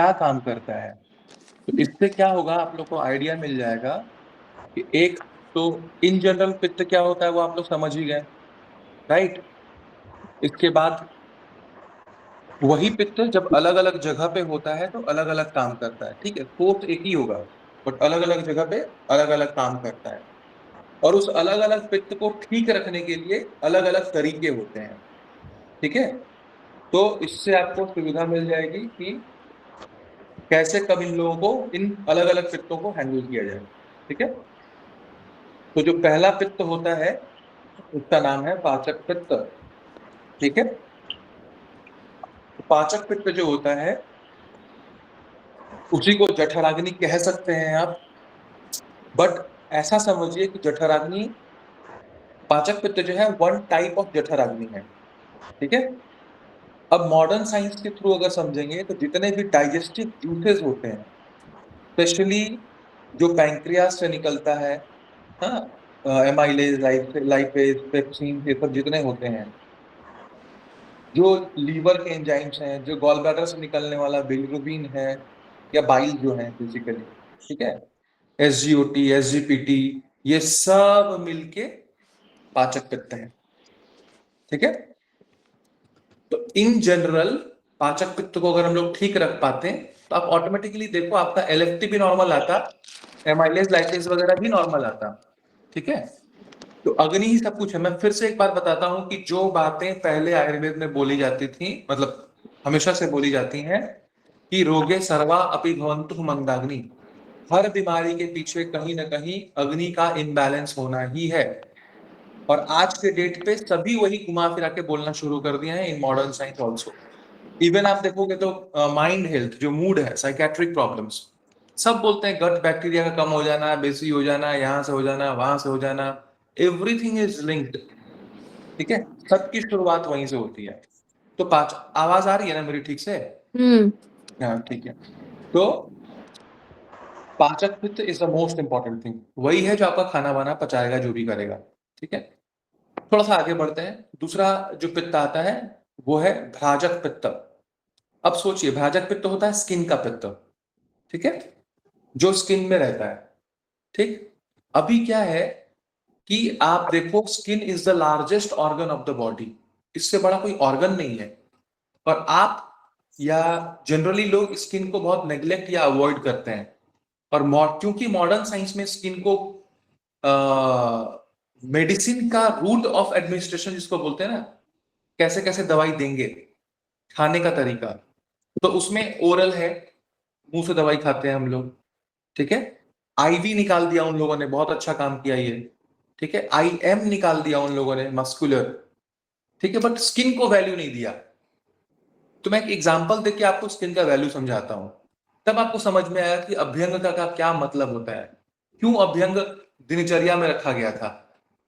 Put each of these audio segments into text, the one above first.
क्या काम करता है। तो इससे क्या होगा, आप लोग को आइडिया मिल जाएगा कि एक तो इन जनरल पित्त क्या होता है वो आप लोग समझ ही गए, राइट। इसके बाद वही पित्त जब अलग अलग जगह पे होता है तो अलग अलग काम करता है, ठीक है। फोर्स एक ही होगा बट अलग अलग जगह पे अलग अलग काम करता है। और उस अलग अलग पित्त को ठीक रखने के लिए अलग अलग तरीके होते हैं, ठीक है। तो इससे आपको सुविधा मिल जाएगी कि कैसे कब इन लोगों को, इन अलग अलग पित्तों को हैंडल किया जाए, ठीक है। तो जो पहला पित्त होता है उसका नाम है पाचक पित्त, ठीक है। तो पाचक पित्त जो होता है उसी को जठराग्नि कह सकते हैं आप। बट ऐसा समझिए कि जठराग्नि, पाचक पित्त जो है वन टाइप ऑफ जठराग्नि है, ठीक है। अब मॉडर्न साइंस के थ्रू अगर समझेंगे तो जितने भी डाइजेस्टिव जूसेस होते हैं, स्पेशली जो पैंक्रियास से निकलता है, हाँ, एमाइलेज, लाइपेज, पेप्सिन, ये सब जितने होते हैं, जो लीवर के एंजाइम्स हैं, जो गॉल ब्लैडर से निकलने वाला बिलिरुबिन है या बाइल जो है बेसिकली, ठीक है, एसजीओटी, एसजीपीटी, ये सब मिलके पाचक पित्त है, ठीक है। तो इन जनरल पाचक पित्त को अगर हम लोग ठीक रख पाते हैं तो आप ऑटोमेटिकली देखो आपका एलएफटी भी नॉर्मल आता, एमाइलेज लाइपेज वगैरह भी नॉर्मल आता, ठीक है। तो अग्नि ही सब कुछ है। मैं फिर से एक बार बताता हूं कि जो बातें पहले आयुर्वेद में बोली जाती थी, मतलब हमेशा से बोली जाती हैं कि रोगे सर्वा अपि भवन्तु मंदाग्नि, हर बीमारी के पीछे कहीं ना कहीं अग्नि का इम्बैलेंस होना ही है। और आज के डेट पे सभी वही घुमा फिरा के बोलना शुरू कर दिया है in modern science also. Even आप देखोगे तो माइंड हेल्थ, जो मूड है, साइकेट्रिक प्रॉब्लम्स, सब बोलते हैं गट बैक्टीरिया का कम हो जाना, बेसी हो जाना, यहाँ से हो जाना, वहां से हो जाना, एवरीथिंग इज लिंक्ड, ठीक है। सबकी शुरुआत वहीं से होती है। तो पांच, आवाज आ रही है ना मेरी ठीक से? हम्म। हाँ ठीक है। तो पाचक पित्त is the most important thing, वही है जो आपका खाना वाना पचाएगा, जो भी करेगा, ठीक है। थोड़ा सा आगे बढ़ते हैं। दूसरा जो पित्त आता है वो है भ्राजक पित्त। अब सोचिए, भ्राजक पित्त होता है स्किन का पित्त, ठीक है, जो स्किन में रहता है, ठीक। अभी क्या है कि आप देखो, skin is the largest organ of the body, इससे बड़ा कोई ऑर्गन नहीं है। और आप या जनरली लोग स्किन को बहुत नेग्लेक्ट या अवॉइड करते हैं। और क्योंकि मॉडर्न साइंस में स्किन को मेडिसिन का रूट ऑफ एडमिनिस्ट्रेशन जिसको बोलते हैं ना, कैसे कैसे दवाई देंगे, खाने का तरीका, तो उसमें ओरल है, मुंह से दवाई खाते हैं हम लोग, ठीक है। आईवी निकाल दिया उन लोगों ने, बहुत अच्छा काम किया ये, ठीक है। आईएम निकाल दिया उन लोगों ने, मस्कुलर, ठीक है, बट स्किन को वैल्यू नहीं दिया। तो मैं एक एग्जांपल देके आपको स्किन का वैल्यू समझाता हूं, तब आपको समझ में आया कि अभ्यंग का क्या मतलब होता है, क्यों अभ्यंग दिनचर्या में रखा गया था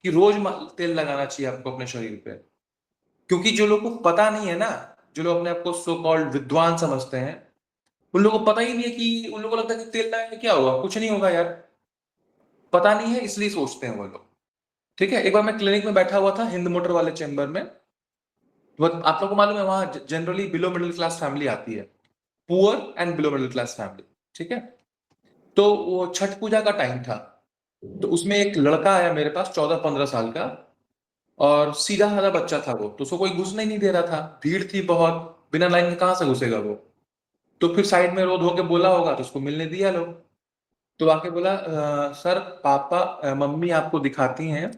कि रोज तेल लगाना चाहिए आपको अपने शरीर पे। क्योंकि जो लोग को पता नहीं है ना, जो लोग अपने आप को सो कॉल्ड विद्वान समझते हैं, उन लोगों को पता ही नहीं है, कि उन लोगों को लगता है कि तेल लगाने क्या होगा, कुछ नहीं होगा यार, पता नहीं है इसलिए सोचते हैं वो लोग, ठीक है। एक बार मैं क्लिनिक में बैठा हुआ था हिंद मोटर वाले चेंबर में, तो आप लोगों को मालूम है वहां generally below middle class family आती है, poor and below middle class family, ठीक है। तो वो छठ पूजा का टाइम था, तो उसमें एक लड़का आया मेरे पास 14-15 साल का, और सीधा साधा बच्चा था वो, तो उसको कोई घुसने ही नहीं दे रहा था, भीड़ थी बहुत, बिना लाइन में कहां से घुसेगा वो। तो फिर साइड में रो धो के बोला होगा तो उसको मिलने दिया लोग। तो आके बोला, सर पापा, मम्मी आपको दिखाती हैं,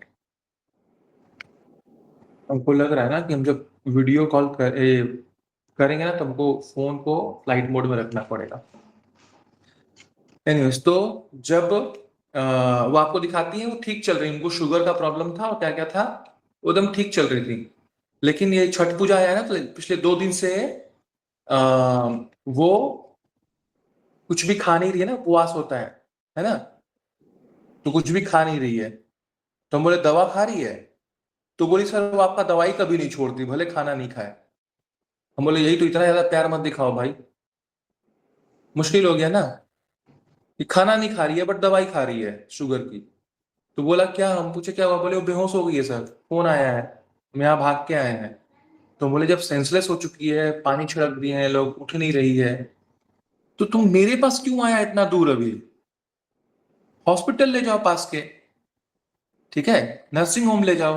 हमको लग रहा है ना कि हम जब वीडियो कॉल करेंगे ना तो हमको फोन को फ्लाइट मोड में रखना पड़ेगा। एनीवेज, तो जब वो आपको दिखाती है, वो ठीक चल रही, उनको शुगर का प्रॉब्लम था और क्या क्या था, वो एकदम ठीक चल रही थी। लेकिन ये छठ पूजा आया ना, तो पिछले 2 दिन से आ, वो कुछ भी खा नहीं रही है ना, उपवास होता है ना, तो कुछ भी खा नहीं रही है। तो हम बोले दवा खा रही है? तो बोली सर वो आपका दवाई कभी नहीं छोड़ती, भले खाना नहीं खाए। हम बोले यही तो, इतना ज्यादा प्यार मत दिखाओ भाई, मुश्किल हो गया ना, कि खाना नहीं खा रही है बट दवाई खा रही है शुगर की। तो बोला क्या, हम पूछे क्या हुआ, बोले वो बेहोश हो गई है सर, फोन आया है, हम यहाँ भाग के आए हैं। तो बोले जब सेंसलेस हो चुकी है, पानी छिड़क दिए हैं लोग, उठ नहीं रही है, तो तुम मेरे पास क्यों आया इतना दूर? अभी हॉस्पिटल ले जाओ पास के, ठीक है, नर्सिंग होम ले जाओ।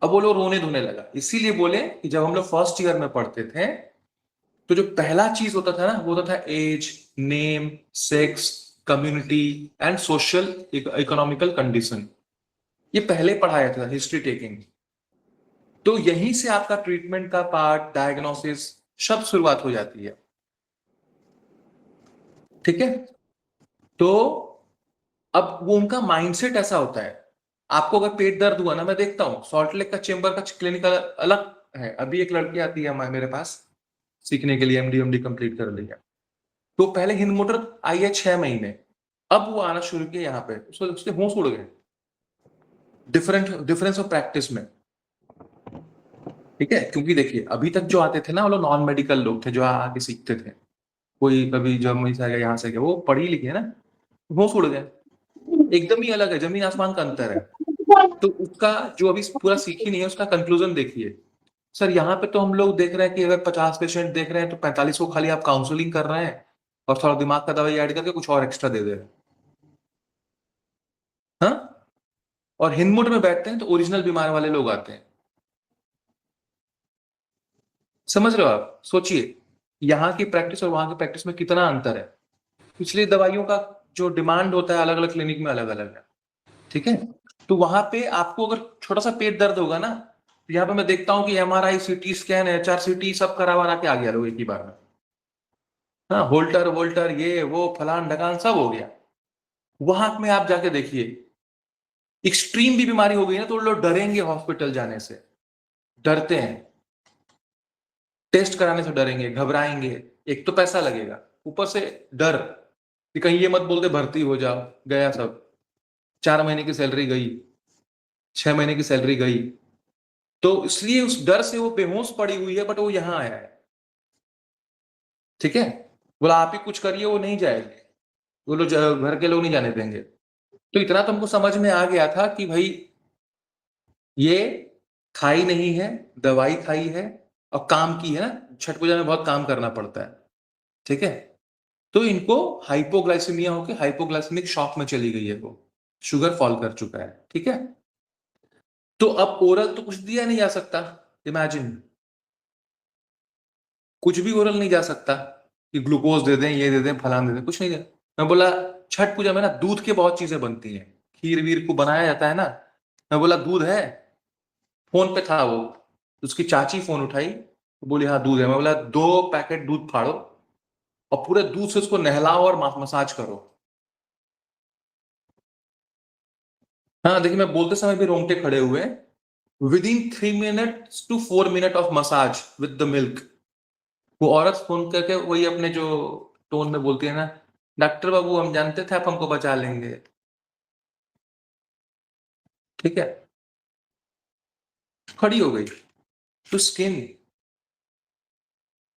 अब वो लोग रोने धोने लगा। इसीलिए बोले कि जब हम लोग फर्स्ट ईयर में पढ़ते थे, तो जो पहला चीज होता था ना, वो होता था age, name, sex, community and social economical condition. ये पहले पढ़ाया था, हिस्ट्री टेकिंग। तो यहीं से आपका ट्रीटमेंट का पार्ट, डायग्नोसिस, सब शुरुआत हो जाती है। ठीक है। तो अब वो उनका माइंडसेट ऐसा होता है। आपको अगर पेट दर्द हुआ ना, मैं देखता हूँ सॉल्ट लेक का चेंबर का क्लिनिक अलग है। अभी एक लड़की आती है मेरे पास सीखने के लिए, एमडी कंप्लीट कर लिया। तो पहले हिंद मोटर आई है 6 महीने, अब वो आना शुरू किया यहाँ पे, उसके होश उड़ गए डिफरेंस ऑफ प्रैक्टिस में। ठीक है, क्योंकि देखिए अभी तक जो आते थे ना, वो लोग नॉन मेडिकल लोग थे जो आके सीखते थे। कोई कभी जर्मनी से आ गया, यहाँ से गया, वो पढ़ी लिखी है ना, होश उड़ गए। एकदम ही अलग है, जमीन आसमान का अंतर है। तो उसका जो अभी पूरा सीखी नहीं है, उसका कंक्लूजन देखिए। सर यहाँ पे तो हम लोग देख रहे हैं कि अगर 50 पेशेंट देख रहे हैं तो 45 को खाली आप काउंसलिंग कर रहे हैं और थोड़ा दिमाग का दवाई ऐड करके कुछ और एक्स्ट्रा दे दे रहे हैं। हाँ, और हिंदमुट में बैठते हैं तो ओरिजिनल बीमार वाले लोग आते हैं। समझ रहे हो आप? सोचिए यहाँ की प्रैक्टिस और वहां की प्रैक्टिस में कितना अंतर है। इसलिए दवाइयों का जो डिमांड होता है अलग अलग क्लिनिक में अलग अलग है। ठीक है। तो वहां पे आपको अगर छोटा सा पेट दर्द होगा ना, तो यहाँ पे मैं देखता हूँ कि एमआरआई, सीटी स्कैन, HRCT सब करा के आ गया लोग एक ही बार में। हाँ, होल्टर वोल्टर ये वो फलान ढकान सब हो गया। वहां में आप जाके देखिए, एक्सट्रीम भी बीमारी हो गई ना, तो लोग डरेंगे हॉस्पिटल जाने से, डरते हैं, टेस्ट कराने से डरेंगे, घबराएंगे। एक तो पैसा लगेगा, ऊपर से डर कि कहीं ये मत बोल के भर्ती हो जाओ, गया सब, 4 महीने की सैलरी गई, 6 महीने की सैलरी गई। तो इसलिए उस डर से वो बेहोश पड़ी हुई है, बट वो यहां आया है। ठीक है। बोला आप ही कुछ करिए, वो नहीं जाएंगे, वो लोग घर के लोग नहीं जाने देंगे। तो इतना तो हमको समझ में आ गया था कि भाई ये खाई नहीं है, दवाई खाई है और काम की है ना, छठ पूजा में बहुत काम करना पड़ता है। ठीक है। तो इनको हाइपोग्लाइसीमिया होकर हाइपोग्लाइसेमिक शॉक में चली गई है, वो शुगर फॉल कर चुका है। ठीक है। तो अब ओरल तो कुछ दिया नहीं जा सकता, इमेजिन, कुछ भी ओरल नहीं जा सकता कि ग्लूकोज दे दें, ये दे दें, फलान दे दें, कुछ नहीं दे। मैं बोला छठ पूजा में ना दूध के बहुत चीजें बनती हैं, खीर वीर को बनाया जाता है ना। मैं बोला दूध है? फोन पे था वो, उसकी चाची फोन उठाई, बोली हाँ दूध है। मैं बोला 2 पैकेट दूध फाड़ो और पूरे दूध से उसको नहलाओ और मसाज करो। हाँ देखिए, मैं बोलते समय भी रोंगटे खड़े हुए। Within 3 minutes to 4 minutes of massage with the milk, वो औरत फोन करके वही अपने जो टोन में बोलती है ना, डॉक्टर बाबू हम जानते थे आप हमको बचा लेंगे। ठीक है, खड़ी हो गई। तो स्किन,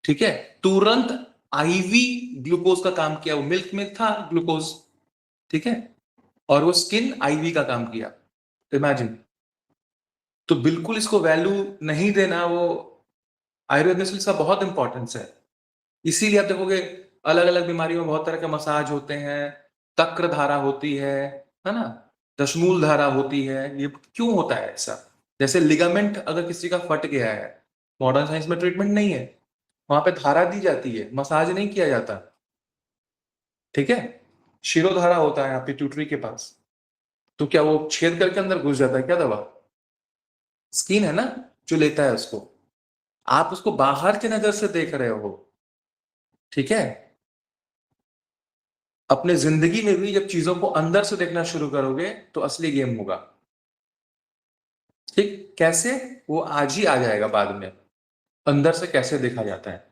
ठीक है, तुरंत आईवी ग्लूकोज का काम किया। वो मिल्क में था ग्लूकोज, ठीक है, और वो स्किन आईवी का काम किया। इमेजिन। तो बिल्कुल इसको वैल्यू नहीं देना, वो आयुर्वेद में इसका बहुत इंपॉर्टेंस है। इसीलिए आप देखोगे अलग अलग बीमारियों में बहुत तरह के मसाज होते हैं, तक्र धारा होती है ना, दशमूल धारा होती है। ये क्यों होता है ऐसा? जैसे लिगामेंट अगर किसी का फट गया है, मॉडर्न साइंस में ट्रीटमेंट नहीं है, वहां पे धारा दी जाती है, मसाज नहीं किया जाता। ठीक है। शिरोधारा होता है आपके पिट्यूटरी के पास, तो क्या वो छेद करके अंदर घुस जाता है क्या दवा? स्किन है ना जो लेता है उसको। आप उसको बाहर की नजर से देख रहे हो। ठीक है। अपने जिंदगी में भी जब चीजों को अंदर से देखना शुरू करोगे तो असली गेम होगा। ठीक कैसे? वो आज ही आ जाएगा बाद में, अंदर से कैसे देखा जाता है।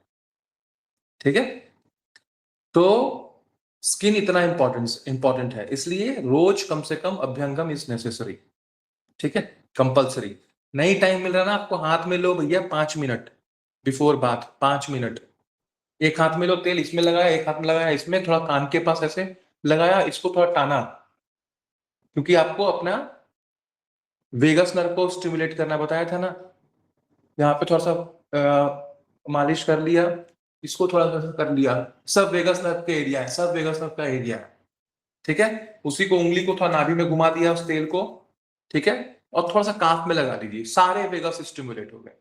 ठीक है। तो स्किन इतना इंपॉर्टेंट है, इसलिए रोज कम से कम अभ्यंगम इज नेसेसरी। ठीक है, कंपल्सरी। नहीं टाइम मिल रहा ना आपको, हाथ में लो भैया 5 मिनट बिफोर बाथ, 5 मिनट। एक हाथ में लो तेल, इसमें लगाया, एक हाथ में लगाया इसमें, थोड़ा कान के पास ऐसे लगाया, इसको थोड़ा टाना, क्योंकि आपको अपना वेगस नर्व को स्टिमुलेट करना बताया था ना। यहाँ पे थोड़ा सा मालिश कर लिया, इसको थोड़ा सा कर लिया, सब वेगस नर्व के एरिया है, सब वेगस नर्व का एरिया है, ठीक है। उसी को उंगली को थोड़ा नाभि में घुमा दिया उस तेल को, ठीक है, और थोड़ा सा काफ में लगा दीजिए, सारे वेगस स्टिमुलेट हो गए।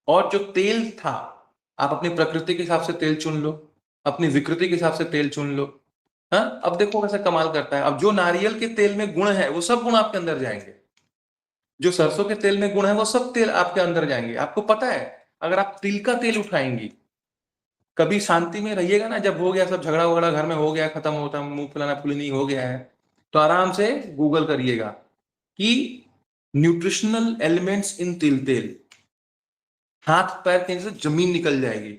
और जो तेल था, आप अपनी प्रकृति के हिसाब से तेल चुन लो, अपनी विकृति के हिसाब से तेल चुन लो। हाँ, अब देखो कैसे कमाल करता है। अब जो नारियल के तेल में गुण है वो सब गुण आपके अंदर जाएंगे, जो सरसों के तेल में गुण है वो सब तेल आपके अंदर जाएंगे। आपको पता है, अगर आप तिल का तेल उठाएंगी, कभी शांति में रहिएगा ना, जब हो गया सब झगड़ा वगड़ा घर में हो गया, खत्म होता, मुंह फुलाना फुलनी हो गया है, तो आराम से गूगल करिएगा कि न्यूट्रिशनल एलिमेंट्स इन तिल तेल, हाथ पैर के नीचे जमीन निकल जाएगी।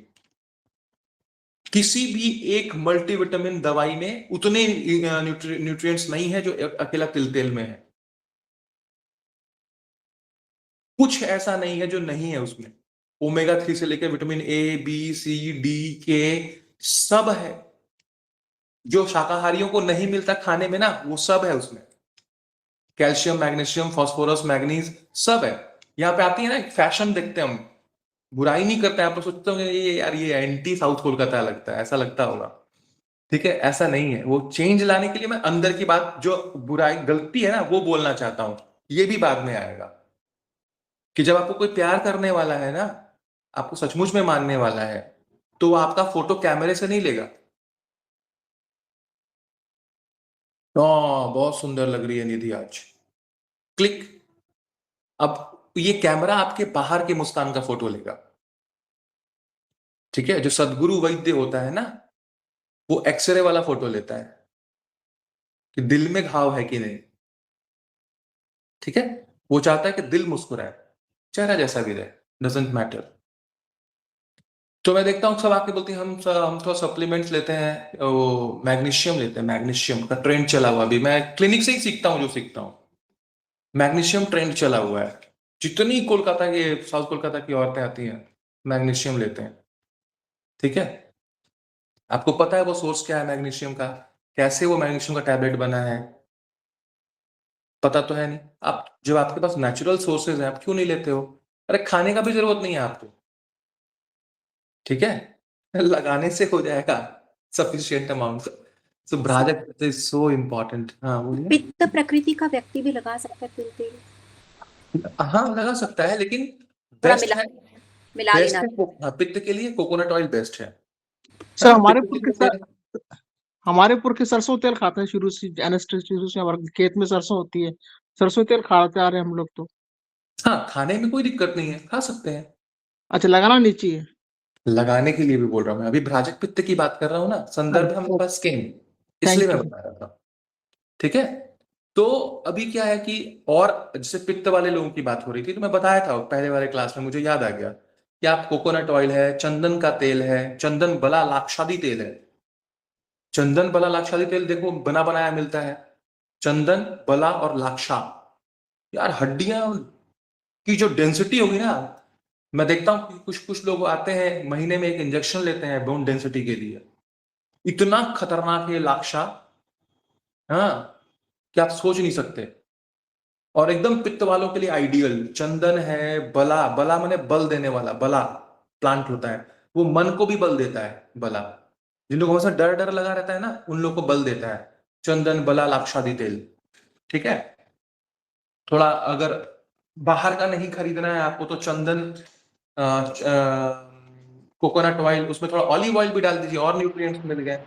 किसी भी एक मल्टीविटामिन दवाई में उतने न्यूट्रिएंट्स नहीं है जो अकेला तिल तेल में है। कुछ ऐसा नहीं है जो नहीं है उसमें। ओमेगा 3 से लेकर vitamin A, B, C, D, K सब है। जो शाकाहारियों को नहीं मिलता खाने में ना, वो सब है उसमें। कैल्शियम, मैग्नीशियम, फास्फोरस, मैग्नीज सब है। यहाँ पे आती है ना, फैशन देखते हैं हम, बुराई नहीं करते हैं, आप लोग सोचते होंगे ये यार ये एंटी साउथ कोलकाता लगता है, ऐसा लगता होगा, ठीक है। ऐसा नहीं है। वो चेंज लाने के लिए मैं अंदर की बात, जो बुराई गलती है ना, वो बोलना चाहता हूं। ये भी बाद में आएगा कि जब आपको कोई प्यार करने वाला है ना, आपको सचमुच में मानने वाला है, तो वो आपका फोटो कैमरे से नहीं लेगा। बहुत सुंदर लग रही है निधि आज, क्लिक। अब ये कैमरा आपके बाहर के मुस्कान का फोटो लेगा, ठीक है। जो सदगुरु वैद्य होता है ना, वो एक्सरे वाला फोटो लेता है कि दिल में घाव है कि नहीं, ठीक है। वो चाहता है कि दिल मुस्कुराए, चेहरा जैसा भी रहे, डजेंट मैटर। तो मैं देखता हूँ सब आके बोलते हैं हम थोड़ा सप्लीमेंट्स लेते हैं, वो मैग्नीशियम लेते हैं, मैग्नीशियम का ट्रेंड चला हुआ। अभी मैं क्लिनिक से ही सीखता हूँ, जो सीखता हूँ मैग्नीशियम ट्रेंड चला हुआ है। जितनी कोलकाता के, साउथ कोलकाता की औरतें आती हैं, मैग्नीशियम लेते हैं, ठीक है। आपको पता है वो सोर्स क्या है मैग्नीशियम का, कैसे वो मैग्नीशियम का टैबलेट बना है? पता तो है नहीं। आप जब आपके पास नेचुरल सोर्सेज हैं, आप क्यों नहीं लेते हो? अरे खाने का भी जरूरत नहीं है आपको, ठीक है, लगाने से हो जाएगा सफिशिएंट अमाउंट। सो भ्राजक इज सो इम्पोर्टेंट। हाँ बोलिए। पित्त प्रकृति का व्यक्ति भी लगा सकता है तिल तेल, हाँ लगा सकता है, लेकिन थोड़ा बेस्ट है, मिला बेस्ट लेना। है पित्त के लिए कोकोनट ऑयल बेस्ट है। सर हाँ, हमारे पित्त के पुरखे लिए सर हमारे पुरखे सरसों तेल खाते हैं शुरू से, एनेस्टेस शुरू से हमारे खेत में सरसों होती है, सरसों तेल खाते आ रहे हैं हम लोग तो। हाँ, खाने में कोई दिक्कत नहीं है, खा सकते हैं। अच्छा, लगाना नहीं चाहिए? लगाने के लिए भी बोल रहा हूँ मैं, अभी भ्राजक पित्त की बात कर रहा हूँ ना, संदर्भ है हमारे पास स्किन, इसलिए थैंक मैं यू। बता रहा था, ठीक है। तो अभी क्या है कि, और जैसे पित्त वाले लोगों की बात हो रही थी, तो मैं बताया था पहले वाले क्लास में, मुझे याद आ गया कि आप कोकोनट ऑयल है, चंदन का तेल है, चंदन बला लाक्षादी तेल है। चंदन बला लाक्षादी तेल देखो बना बनाया मिलता है, चंदन बला और लाक्षा। यार हड्डियां की जो डेंसिटी होगी ना, मैं देखता हूँ कि कुछ कुछ लोग आते हैं महीने में एक इंजेक्शन लेते हैं बोन डेंसिटी के लिए, इतना खतरनाक है लाक्षा, हाँ, कि आप सोच नहीं सकते। और एकदम पित्त वालों के लिए आइडियल चंदन है, बला, बला माने बल देने वाला, बला प्लांट होता है, वो मन को भी बल देता है बला। जिन लोगों से डर डर लगा रहता है ना, उन लोगों को बल देता है चंदन बला लाक्षादी तेल, ठीक है। थोड़ा अगर बाहर का नहीं खरीदना है आपको, तो चंदन, कोकोनट ऑयल, उसमें थोड़ा ऑलिव ऑयल भी डाल दीजिए, और न्यूट्रिएंट्स मिल गए।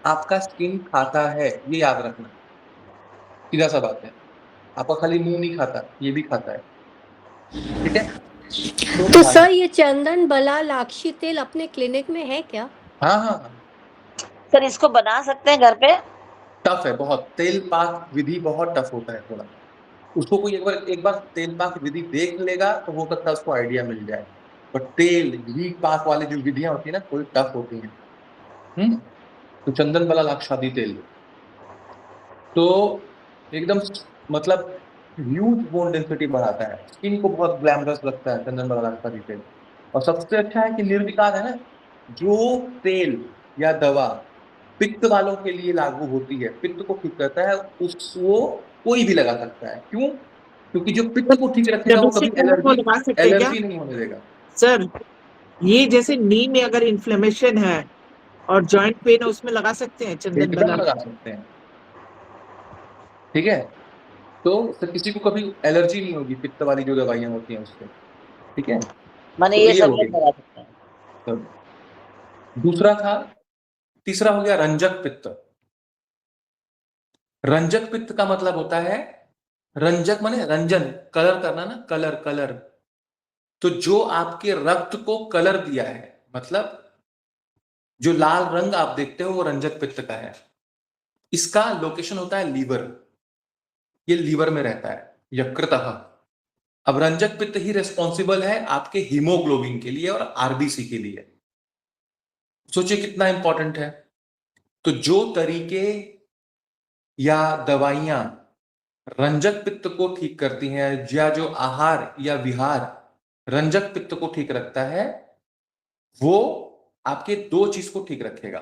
आपका स्किन खाता है, ये याद रखना, सीधा सा बात है। आपका खाली मुंह नहीं खाता, ये भी खाता है, ठीक है। तो तो भाई, सर ये चंदन बला लाक्षी तेल अपने क्लिनिक में है क्या? हाँ हाँ हाँ, सर इसको बना सकते हैं घर पे? टफ है बहुत, तेल पाक विधि बहुत टफ होता है थोड़ा। उसको कोई एक बार तेल पाक विधि देख लेगा तो हो सकता है उसको आइडिया मिल जाए। बट तेल घी पाक वाली जो विधियां होती है ना, थोड़ी टफ होती हैं। तो चंदन वाला लाक्षादी तेल, तो एकदम, मतलब ह्यूज बोन डेंसिटी बढ़ाता है, स्किन को बहुत ग्लैमरस लगता है चंदन वाला लाक्षादी तेल। और सबसे अच्छा है कि निर्विकार है ना, जो तेल या दवा पित्त वालों के लिए लागू होती है, पित्त को ठीक करता है, उसको कोई भी लगा सकता है। क्यों? क्योंकि जो पित्त को ठीक रखेगा वो जब से कभी वो एलर्जी लगा सकते हैं क्या एलर्जी नहीं होने देगा। सर? ये जैसे नी में अगर इन्फ्लेमेशन है और जॉइंट पेन है उसमें लगा सकते हैं चंदन एकदम बना लगा सकते हैं, ठीक है। तो फिर किसी को कभी एलर्जी नहीं होगी पित्त वाली जो दवाइयां होती हैं उससे, ठीक है। माने तो ये ये सब हो लोग गया। लगा सकते हैं। तो दूसरा था, तीसरा हो गया रंजक पित्त। रंजक पित्त का मतलब होता है, रंजक माने रंजन, कलर करना ना, कलर कलर। तो जो आपके रक्त को कलर दिया है, मतलब जो लाल रंग आप देखते हो वो रंजक पित्त का है। इसका लोकेशन होता है लीवर, ये लीवर में रहता है यकृतः। अब रंजक पित्त ही रिस्पॉन्सिबल है आपके हीमोग्लोबिन के लिए और आरबीसी के लिए। सोचिए कितना इंपॉर्टेंट है। तो जो तरीके या दवाइयां रंजक पित्त को ठीक करती हैं, या जो आहार या विहार रंजक पित्त को ठीक रखता है, वो आपके दो चीज को ठीक रखेगा,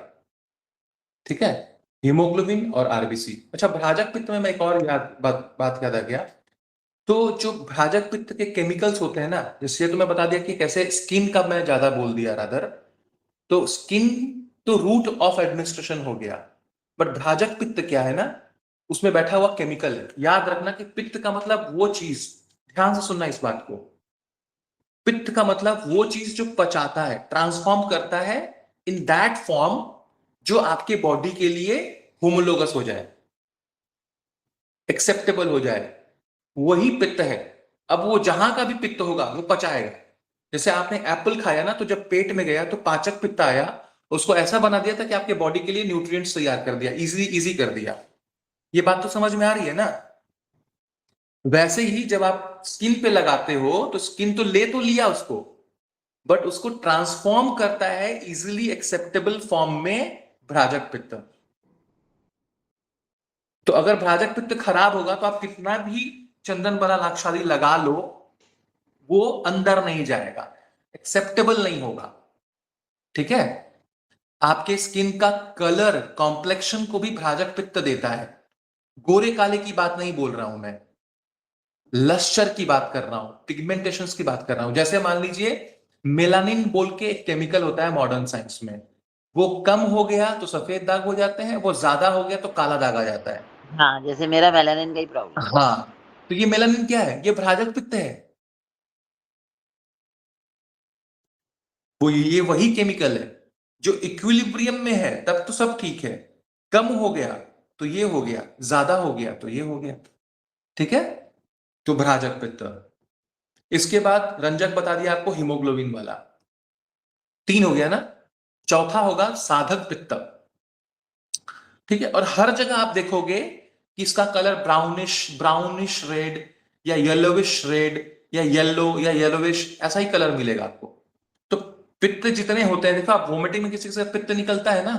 ठीक है, हीमोग्लोबिन और आरबीसी। अच्छा, भ्राजक पित्त में मैं एक और बात याद आ गया। तो जो भ्राजक पित्त के केमिकल्स होते हैं ना, जैसे तो मैं बता दिया कि कैसे स्किन का मैं ज्यादा बोल दिया रादर। तो स्किन तो रूट ऑफ एडमिनिस्ट्रेशन हो गया, बट भ्राजक पित्त क्या है ना, उसमें बैठा हुआ केमिकल है। याद रखना कि पित्त का मतलब वो चीज, ध्यान से सुनना इस बात को, पित्त का मतलब वो चीज जो पचाता है, ट्रांसफॉर्म करता है इन दैट फॉर्म जो आपके बॉडी के लिए होमोलोगस हो जाए, एक्सेप्टेबल हो जाए, वही पित्त है। अब वो जहां का भी पित्त होगा वो पचाएगा। जैसे आपने एप्पल खाया ना, तो जब पेट में गया तो पाचक पित्त आया, उसको ऐसा बना दिया था कि आपके बॉडी के लिए न्यूट्रिएंट्स तैयार कर दिया, इजी कर दिया। ये बात तो समझ में आ रही है ना। वैसे ही जब आप स्किन पे लगाते हो तो स्किन तो लिया उसको, बट उसको ट्रांसफॉर्म करता है इजिली एक्सेप्टेबल फॉर्म में भ्राजक पित्त। तो अगर भ्राजक पित्त खराब होगा तो आप कितना भी चंदन बला लाक्षादी लगा लो, वो अंदर नहीं जाएगा, एक्सेप्टेबल नहीं होगा, ठीक है। आपके स्किन का कलर, कॉम्प्लेक्शन को भी भ्राजक पित्त देता है। गोरे काले की बात नहीं बोल रहा हूं मैं, लश्चर की बात कर रहा हूं, पिगमेंटेशंस की बात कर रहा हूं। जैसे मान लीजिए मेलानिन बोल के एक केमिकल होता है मॉडर्न साइंस में, वो कम हो गया तो सफेद दाग हो जाते हैं, वो ज्यादा हो गया तो काला दाग आ जाता है। हाँ, जैसे मेरा मेलानिन का ही प्रॉब्लम है। हाँ, तो ये मेलानिन क्या है? ये भ्राजक पित्त है। वो ये वही केमिकल है जो इक्विलिब्रियम में है तब तो सब ठीक है, कम हो गया तो ये हो गया, ज्यादा हो गया तो ये हो गया, ठीक है। तो भ्राजक पित्त। इसके बाद रंजक बता दिया आपको, हीमोग्लोबिन वाला, 3 हो गया ना। चौथा होगा साधक पित्त, ठीक है। और हर जगह आप देखोगे कि इसका कलर ब्राउनिश रेड या येलोविश रेड या येलोविश, ऐसा ही कलर मिलेगा आपको। तो पित्त जितने होते हैं, देखो आप वोमिटिंग में किसी से पित्त निकलता है ना,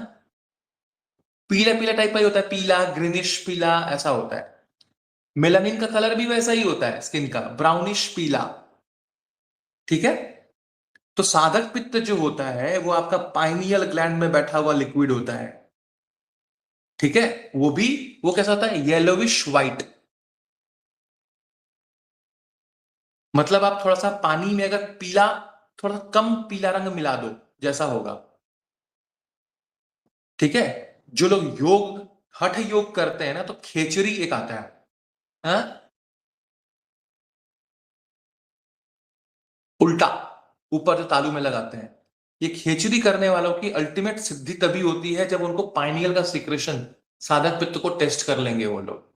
पीला पीला टाइप का ही होता है, पीला ग्रीनिश पीला ऐसा होता है। मेलानिन का कलर भी वैसा ही होता है, स्किन का ब्राउनिश पीला, ठीक है। तो साधक पित्त जो होता है वो आपका पाइनियल ग्लैंड में बैठा हुआ लिक्विड होता है, ठीक है। वो कैसा होता है? Yellowish white. मतलब आप थोड़ा सा पानी में अगर पीला, थोड़ा सा कम पीला रंग मिला दो, जैसा होगा, ठीक है। जो लोग हठ योग करते हैं ना, तो खेचरी एक आता है, हाँ? उल्टा, ऊपर जो तालू में लगाते हैं, ये खेचरी करने वालों की अल्टीमेट सिद्धि तभी होती है जब उनको पाइनियल का सिक्रेशन, साधक पित्त को टेस्ट कर लेंगे वो लोग।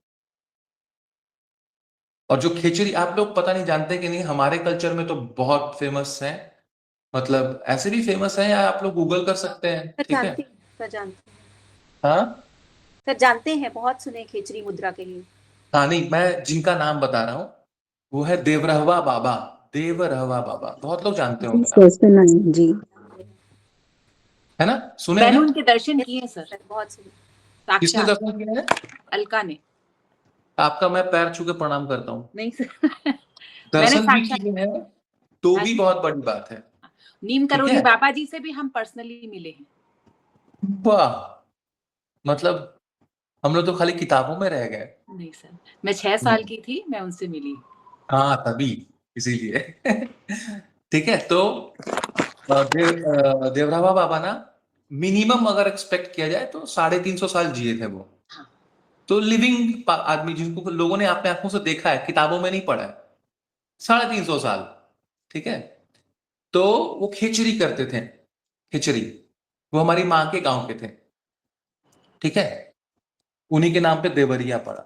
और जो खेचरी आप लोग पता नहीं जानते कि नहीं, हमारे कल्चर में तो बहुत फेमस है, मतलब ऐसे भी फेमस है, या आप लोग गूगल कर सकते हैं, ठीक है। सर जानते हैं, हाँ सर जानते हैं, बहुत सुने खेचरी मुद्रा के लिए। हाँ, नहीं मैं जिनका नाम बता रहा हूं वो है देवरहवा बाबा, देवरहवा बाबा, बहुत लोग जानते होंगे नाम, जी है ना, सुने मैंने हैं? उनके दर्शन किए हैं सर, बहुत सुने। किसने साक्षात दर्शन किए हैं? अलका ने। आपका मैं पैर छू के प्रणाम करता हूँ। नहीं सर मैंने दर्शन भी साक्षात, किए हैं तो हाँ भी जी। बहुत बड़ी बात है, नीम ठीक करोली है। बाबा जी से भी हम पर्सनली मिले हैं। वाह, मतलब हम लोग तो खाली किताबों में रह गए। नहीं सर, मैं 6 साल की थी, मैं उनसे मिली। हाँ तभी, इसीलिए ठीक है। तो देवरावा बाबा ना मिनिमम अगर एक्सपेक्ट किया जाए तो 350 साल जिए थे वो। हाँ। तो लिविंग आदमी जिनको लोगों ने अपने आंखों से देखा है, किताबों में नहीं पढ़ा है, 350 साल। ठीक है, तो वो खिचड़ी करते थे, खिचड़ी, वो हमारी माँ के गांव के थे। ठीक है, उन्हीं के नाम पे देवरिया पड़ा।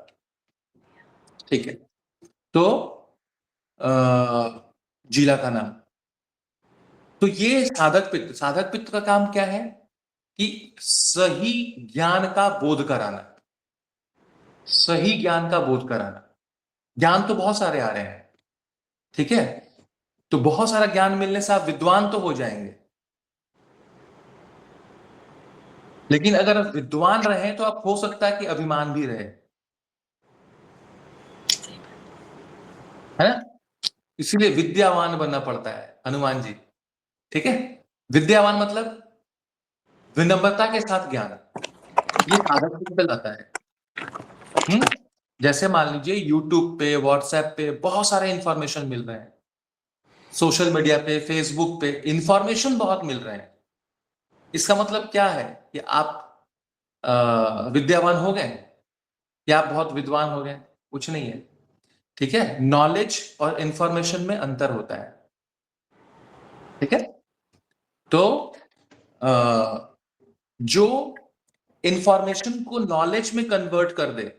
ठीक है, तो जिला का नाम। तो ये साधक पित्त का काम क्या है कि सही ज्ञान का बोध कराना, सही ज्ञान का बोध कराना। ज्ञान तो बहुत सारे आ रहे हैं, ठीक है, तो बहुत सारा ज्ञान मिलने से आप विद्वान तो हो जाएंगे, लेकिन अगर आप विद्वान रहे तो आप हो सकता है कि अभिमान भी रहे, है ना। इसीलिए विद्यावान बनना पड़ता है, हनुमान जी। ठीक है, विद्यावान मतलब विनम्रता के साथ ज्ञान, ये साधक पे लाता है। जैसे मान लीजिए यूट्यूब पे, व्हाट्सएप पे बहुत सारे इंफॉर्मेशन मिल रहे हैं, सोशल मीडिया पे, फेसबुक पे इंफॉर्मेशन बहुत मिल रहे हैं। इसका मतलब क्या है कि आप विद्यावान हो गए या आप बहुत विद्वान हो गए? कुछ नहीं है। ठीक है, नॉलेज और इंफॉर्मेशन में अंतर होता है। ठीक है, तो जो इंफॉर्मेशन को नॉलेज में कन्वर्ट कर दे,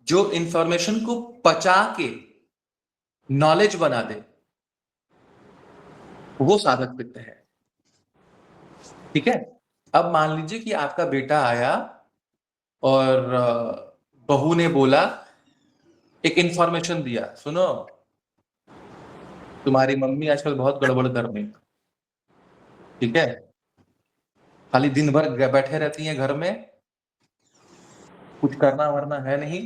जो इंफॉर्मेशन को पचा के नॉलेज बना दे, वो साधक पित्त है। ठीक है, अब मान लीजिए कि आपका बेटा आया और बहू ने बोला, एक इंफॉर्मेशन दिया, सुनो तुम्हारी मम्मी आजकल बहुत गड़बड़ कर रही है। ठीक है, खाली दिन भर बैठे रहती हैं घर में, कुछ करना वरना है नहीं।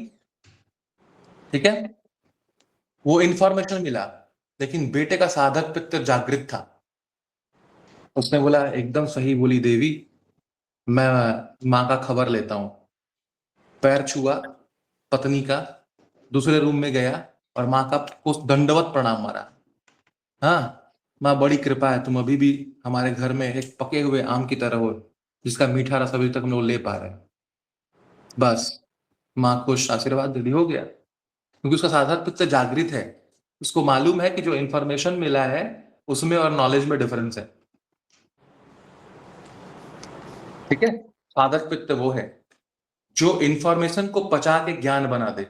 ठीक है, वो इंफॉर्मेशन मिला, लेकिन बेटे का साधक पित्त जागृत था। उसने बोला एकदम सही बोली देवी, मैं माँ का खबर लेता हूं। पैर छुआ पत्नी का, दूसरे रूम में गया और माँ का को दंडवत प्रणाम मारा। हाँ माँ, बड़ी कृपा है, तुम अभी भी हमारे घर में एक पके हुए आम की तरह हो, जिसका मीठा रस अभी तक हम लोग ले पा रहे हैं। बस माँ खुश, आशीर्वाद दे दी, हो गया। क्योंकि उसका साधक पित्त जागृत है, उसको मालूम है कि जो इंफॉर्मेशन मिला है उसमें और नॉलेज में डिफरेंस है। ठीक है, साधक पित्त वो है जो इंफॉर्मेशन को पचा के ज्ञान बना दे।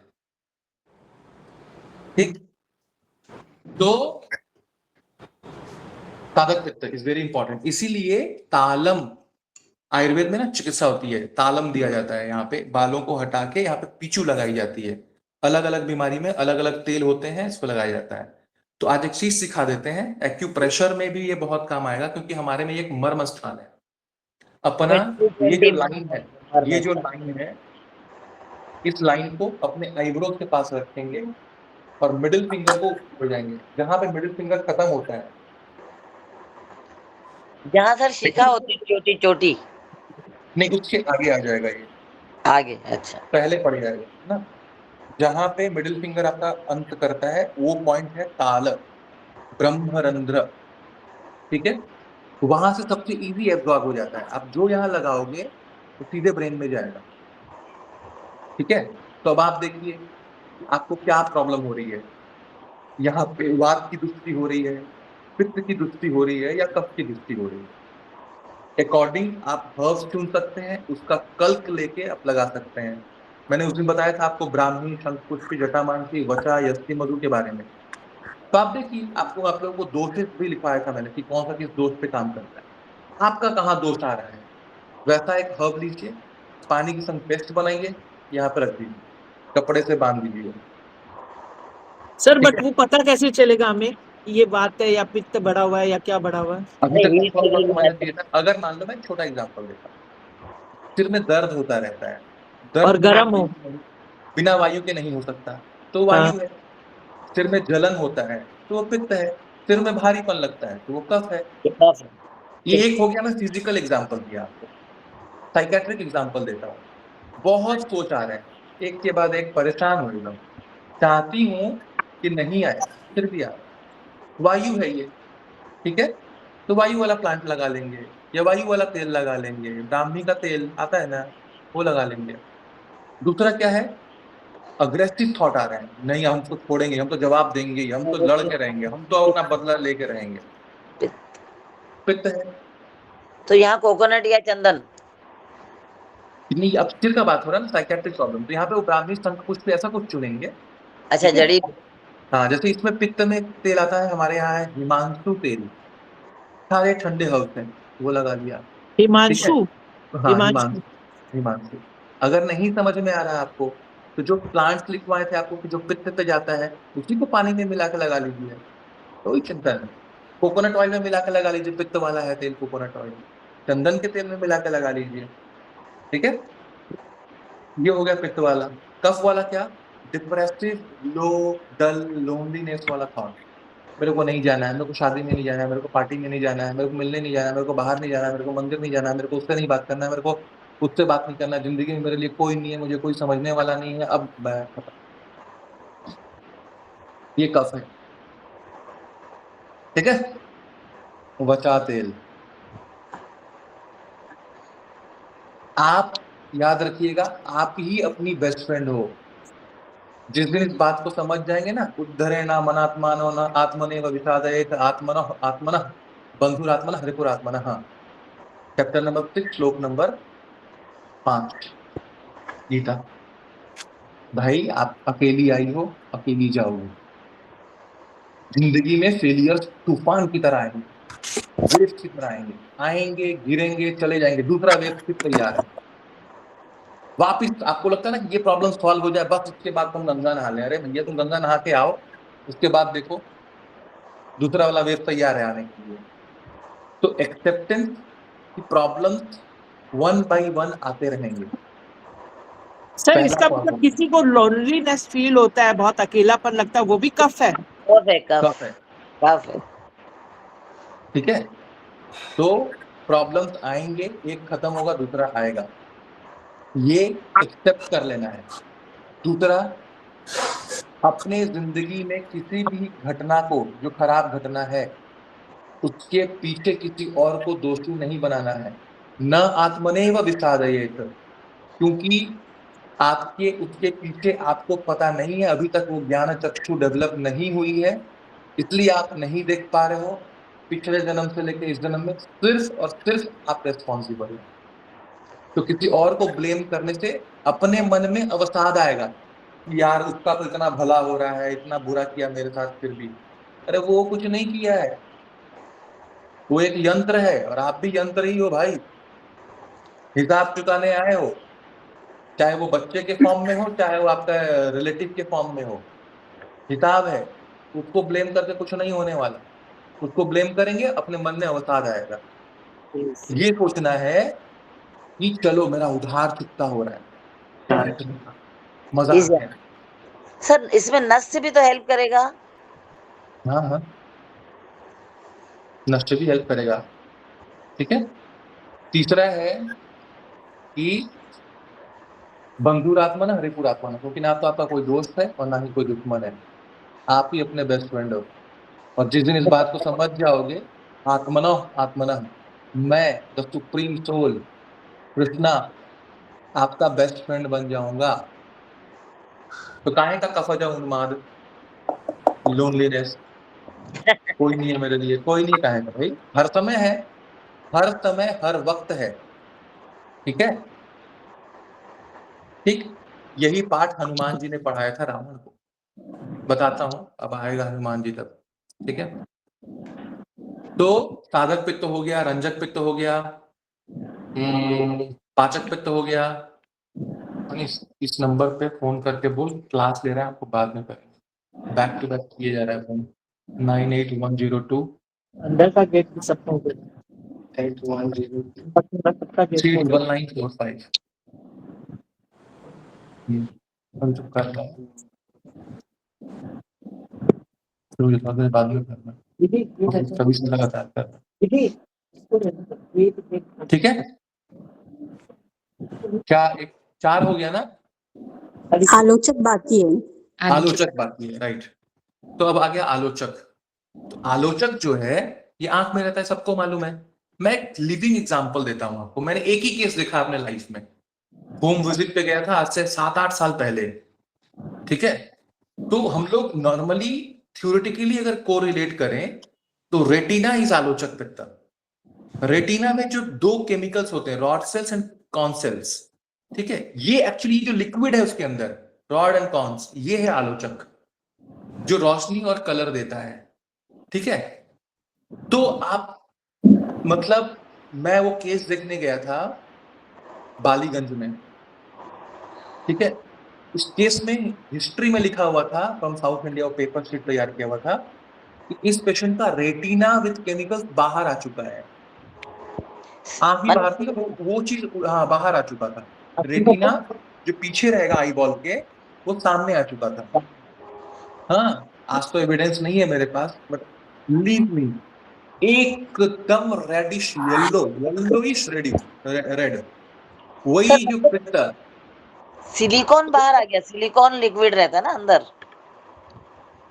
ठीक, तो साधक पित्त इज वेरी इंपॉर्टेंट। इसीलिए तालम, आयुर्वेद में ना चिकित्सा होती है, तालम दिया जाता है, यहाँ पे बालों को हटा के यहाँ पे पीछू लगाई जाती है। अलग अलग बीमारी में अलग अलग तेल होते हैं, इसको लगाया जाता है। तो आज एक चीज सिखा देते हैं, एक्यूप्रेशर में भी ये बहुत काम आएगा, क्योंकि हमारे में एक मर्म स्थान है अपना। ये जो लाइन है, ये जो लाइन है, इस लाइन को अपने आईब्रो के पास रखेंगे और मिडिल फिंगर को ऊपर जाएंगे, जहां पे मिडिल फिंगर खत्म होता है, जहाँ सर शिखा होती चोटी चोटी, नहीं उसके आगे आ जाएगा ये, आगे, अच्छा पहले पड़ जाएगा ना। जहां पे मिडिल फिंगर आपका अंत करता है वो पॉइंट है ताल, ब्रह्मरंध्र। ठीक है, वहां से सबसे इजी एब्जॉर्ब हो जाता है। आप जो यहाँ लगाओगे तो सीधे ब्रेन में जाएगा। ठीक है, तो अब आप देखिए आपको क्या प्रॉब्लम हो रही है। यहाँ पे वात की दुष्टि हो रही है, पित्त की दुष्टि हो रही है, या कफ की दुष्टि हो रही है। अकॉर्डिंग आप हर्ब्स चुन सकते हैं, उसका कल्क लेके आप लगा सकते हैं। मैंने उस दिन बताया था आपको ब्राह्मी, शंखपुष्पी, जटामांसी, वचा, यस्ती मधु के बारे में। तो आप देखिए, आपको आप लोगों को दोषेस भी लिखवाया था मैंने कि कौन सा किस दोष पे काम करता है, आपका कहाँ दोष आ रहा है। वैसा एक हर्ब लीजिए, पानी के संग पेस्ट बनाइए, यहाँ पे रख दीजिए, कपड़े से बांध दीजिए। सर बट वो पता कैसे चलेगा हमें ये बात है, या पित्त बढ़ा हुआ है या क्या बढ़ा हुआ है? अभी तक नहीं, तो मैंने दिया था। अगर मान लो मैं एक छोटा एग्जांपल देता हूँ, सिर में दर्द होता रहता है, और गर्म हो, बिना वायु के नहीं हो सकता, तो हाँ। वायु है। सिर में जलन होता है तो वो पित्त है। सिर में भारीपन लगता है तो वो कफ है। ये एक हो गया, मैं फिजिकल एग्जांपल दिया आपको। साइकेट्रिक एग्जांपल देता हूँ। बहुत सोच आ रहे हैं, एक के बाद एक, परेशान हो एकदम, चाहती हूँ कि नहीं आए, फिर भी आ रहा है। वायु है ये। ठीक है, तो वायु वाला प्लांट लगा लेंगे या वायु वाला तेल लगा लेंगे, ब्राह्मी का तेल आता है ना, वो लगा लेंगे। दूसरा क्या है, अग्रेसिव थॉट आ रहे हैं, नहीं हम तो छोड़ेंगे, हम तो जवाब देंगे, हम तो लड़ के रहेंगे, हम तो अपना बदला लेके रहेंगे। पित्त है। तो यहाँ कोकोनट या चंदन। नहीं, अब स्टिल का बात हो रहा है ना, साइकेट्रिक प्रॉब्लम, तो यहाँ पे वो ब्राह्मी शंखपुष्प ऐसा कुछ चुनेंगे। अच्छा, ठीक है? जड़ी। हाँ, जैसे इसमें पित्त में एक तेल आता है, हमारे यहाँ है हिमांशु तेल, सारे ठंडे हर्ब्स हैं, वो लगा लिया। ठीक है? हिमांशु। हाँ, हिमांशु। हिमांशु। अगर नहीं समझ में आ रहा है आपको, तो जो प्लांट्स लिखवाए थे आपको कि जो पित्त पे जाता है, उसी को पानी में मिला के लगा लीजिए, कोई चिंता नहीं। कोकोनट ऑयल में मिला के लगा लीजिए, पित्त वाला है तेल कोकोनट ऑयल। चंदन के तेल में मिला के लगा लीजिए। ठीक है, ये हो गया पित्त वाला। कफ वाला क्या, डिप्रेसिव, लो, डल, लोनलीनेस वाला थॉट, मेरे को नहीं जाना है, मेरे को शादी में नहीं जाना है, मेरे को पार्टी में नहीं जाना है, मेरे को मिलने नहीं जाना है, मेरे को बाहर नहीं जाना है, मेरे को मंदिर नहीं जाना है, मेरे को उससे नहीं बात करना है, मेरे को उससे बात नहीं करना है, जिंदगी में मेरे लिए कोई नहीं है, मुझे कोई समझने वाला नहीं है, अब मैं खत्म। ये कफ है। ठीक है, वचा तेल। आप याद रखिएगा, आप ही अपनी बेस्ट फ्रेंड हो। जिस दिन इस बात को समझ जाएंगे ना, उद्धरे ना मनात्मानो न आत्मने व विषादयेत आत्मनः आत्मनः बंधुरात्मनः हरिपुरात्मनः। हाँ, चैप्टर नंबर 6 श्लोक नंबर 5 गीता। भाई आप अकेली आई हो, अकेली जाओगे। जिंदगी में फेलियर्स तूफान की तरह आएंगे, वेव्स की तरह आएंगे, आएंगे, गिरेंगे, चले जाएंगे, दूसरा वेव फिर तैयार है। वापिस आपको लगता है ना कि ये प्रॉब्लम सॉल्व हो जाए, बस उसके बाद तुम गंगा नहा ले। अरे भैया, तुम गंगा नहा के आओ, उसके बाद देखो दूसरा वाला वेव तैयार है आने के लिए। तो एक्सेप्टेंस की प्रॉब्लम्स 1 by 1 आते रहेंगे। सर पहला इसका problem मतलब किसी को लोनलीनेस फील होता है, बहुत अकेलापन लगता है, वो भी कफ है। कफ है, कफ कफ है। कफ है। ठीक है, तो प्रॉब्लम्स आएंगे, एक खत्म होगा दूसरा आएगा, ये एक्सेप्ट कर लेना है। दूसरा, अपने जिंदगी में किसी भी घटना को, जो खराब घटना है, उसके पीछे किसी और को दोषी नहीं बनाना है। न आत्मनेव विषादयेत, क्योंकि आपके उसके पीछे आपको पता नहीं है, अभी तक वो ज्ञान चक्षु डेवलप नहीं हुई है, इसलिए आप नहीं देख पा रहे हो। पिछले जन्म से लेकर इस जन्म में सिर्फ और सिर्फ आप रेस्पॉन्सिबल हो। तो किसी और को ब्लेम करने से अपने मन में अवसाद आएगा कि यार उसका तो इतना भला हो रहा है, इतना बुरा किया मेरे साथ फिर भी। अरे वो कुछ नहीं किया है, वो एक यंत्र है, और आप भी यंत्र ही हो भाई। हिसाब चुकाने आए हो, चाहे वो बच्चे के फॉर्म में हो, चाहे वो आपका रिलेटिव के फॉर्म में हो, हिसाब है। उसको ब्लेम करके कुछ नहीं होने वाला, उसको ब्लेम करेंगे अपने मन में अवसाद आएगा। ये सोचना है कि चलो मेरा उधार चुकता हो रहा है, मजा आ गया। सर इसमें नस भी तो हेल्प करेगा। हाँ हाँ, नष्ट भी हेल्प करेगा। ठीक है, तीसरा है कि बंधुरात्मा ना हरिपुरात्मा ना, क्योंकि ना तो आपका कोई दोस्त है और ना ही कोई दुश्मन है, आप ही अपने बेस्ट फ्रेंड हो। और जिस दिन इस बात को समझ जाओगे, आत्मनो आत्मना, मैं द सुप्रीम सोल कृष्णा आपका बेस्ट फ्रेंड बन जाऊंगा, तो काहे का कफज उन्माद, लोनलीनेस, कोई नहीं है मेरे लिए, कोई नहीं काहे का भाई, हर समय है, हर समय हर वक्त है। ठीक है, ठीक, यही पाठ हनुमान जी ने पढ़ाया था रावण को। बताता हूं, अब आएगा हनुमान जी तक। ठीक है, तो साधक पित्त हो गया, रंजक पित्त हो गया, पाचक पित्त हो गया। इस नंबर पे फोन करके बोल क्लास ले रहा है, आपको बाद में करेंगे, बैक टू बैक किए जा रहा है फोन। 98102 अंदर का गेट सबका हो गया, 8102 सबका गेट हो गया। 39945। हम चुप कर रहा हूं, तो ये बात बाद में करना, कभी से लगातार करना। ठीक है, क्या एक 4 हो गया ना? आलोचक बाकी है। आलोचक बाकी है, राइट। तो अब आ गया आलोचक। तो आलोचक जो है ये आंख में रहता है, सबको मालूम है। मैं एक लिविंग एग्जांपल देता हूं आपको। मैंने एक ही केस देखा अपने लाइफ में। होम विजिट पे गया था आज से 7-8 साल पहले, ठीक है। तो हम लोग नॉर्मली थ्योरेटिकली अगर कोरिलेट करें तो रेटिना इज आलोचक पित्त। रेटिना में जो दो केमिकल्स होते हैं, rod cells and cone cells, ठीक है, ये एक्चुअली जो लिक्विड है उसके अंदर, रॉड एंड कॉन्स, ये है आलोचक जो रोशनी और कलर देता है, ठीक है। तो आप मतलब मैं वो केस देखने गया था बालीगंज में, ठीक है। उस केस में हिस्ट्री में लिखा हुआ था, from south India, paper sheet तैयार किया हुआ था कि इस पेशेंट का रेटिना विद केमिकल्स बाहर आ चुका है। आंख ही बाहर थी, वो चीज हाँ बाहर आ चुका था। रेटिना जो पीछे रहेगा आई बॉल के, वो सामने आ चुका था। हाँ, आज तो एविडेंस नहीं है मेरे पास, बट लीव मी, एकदम रेडिश येलोइश रेड, वही जो पित्त। सिलिकॉन बाहर आ गया, सिलिकॉन लिक्विड रहता है ना अंदर,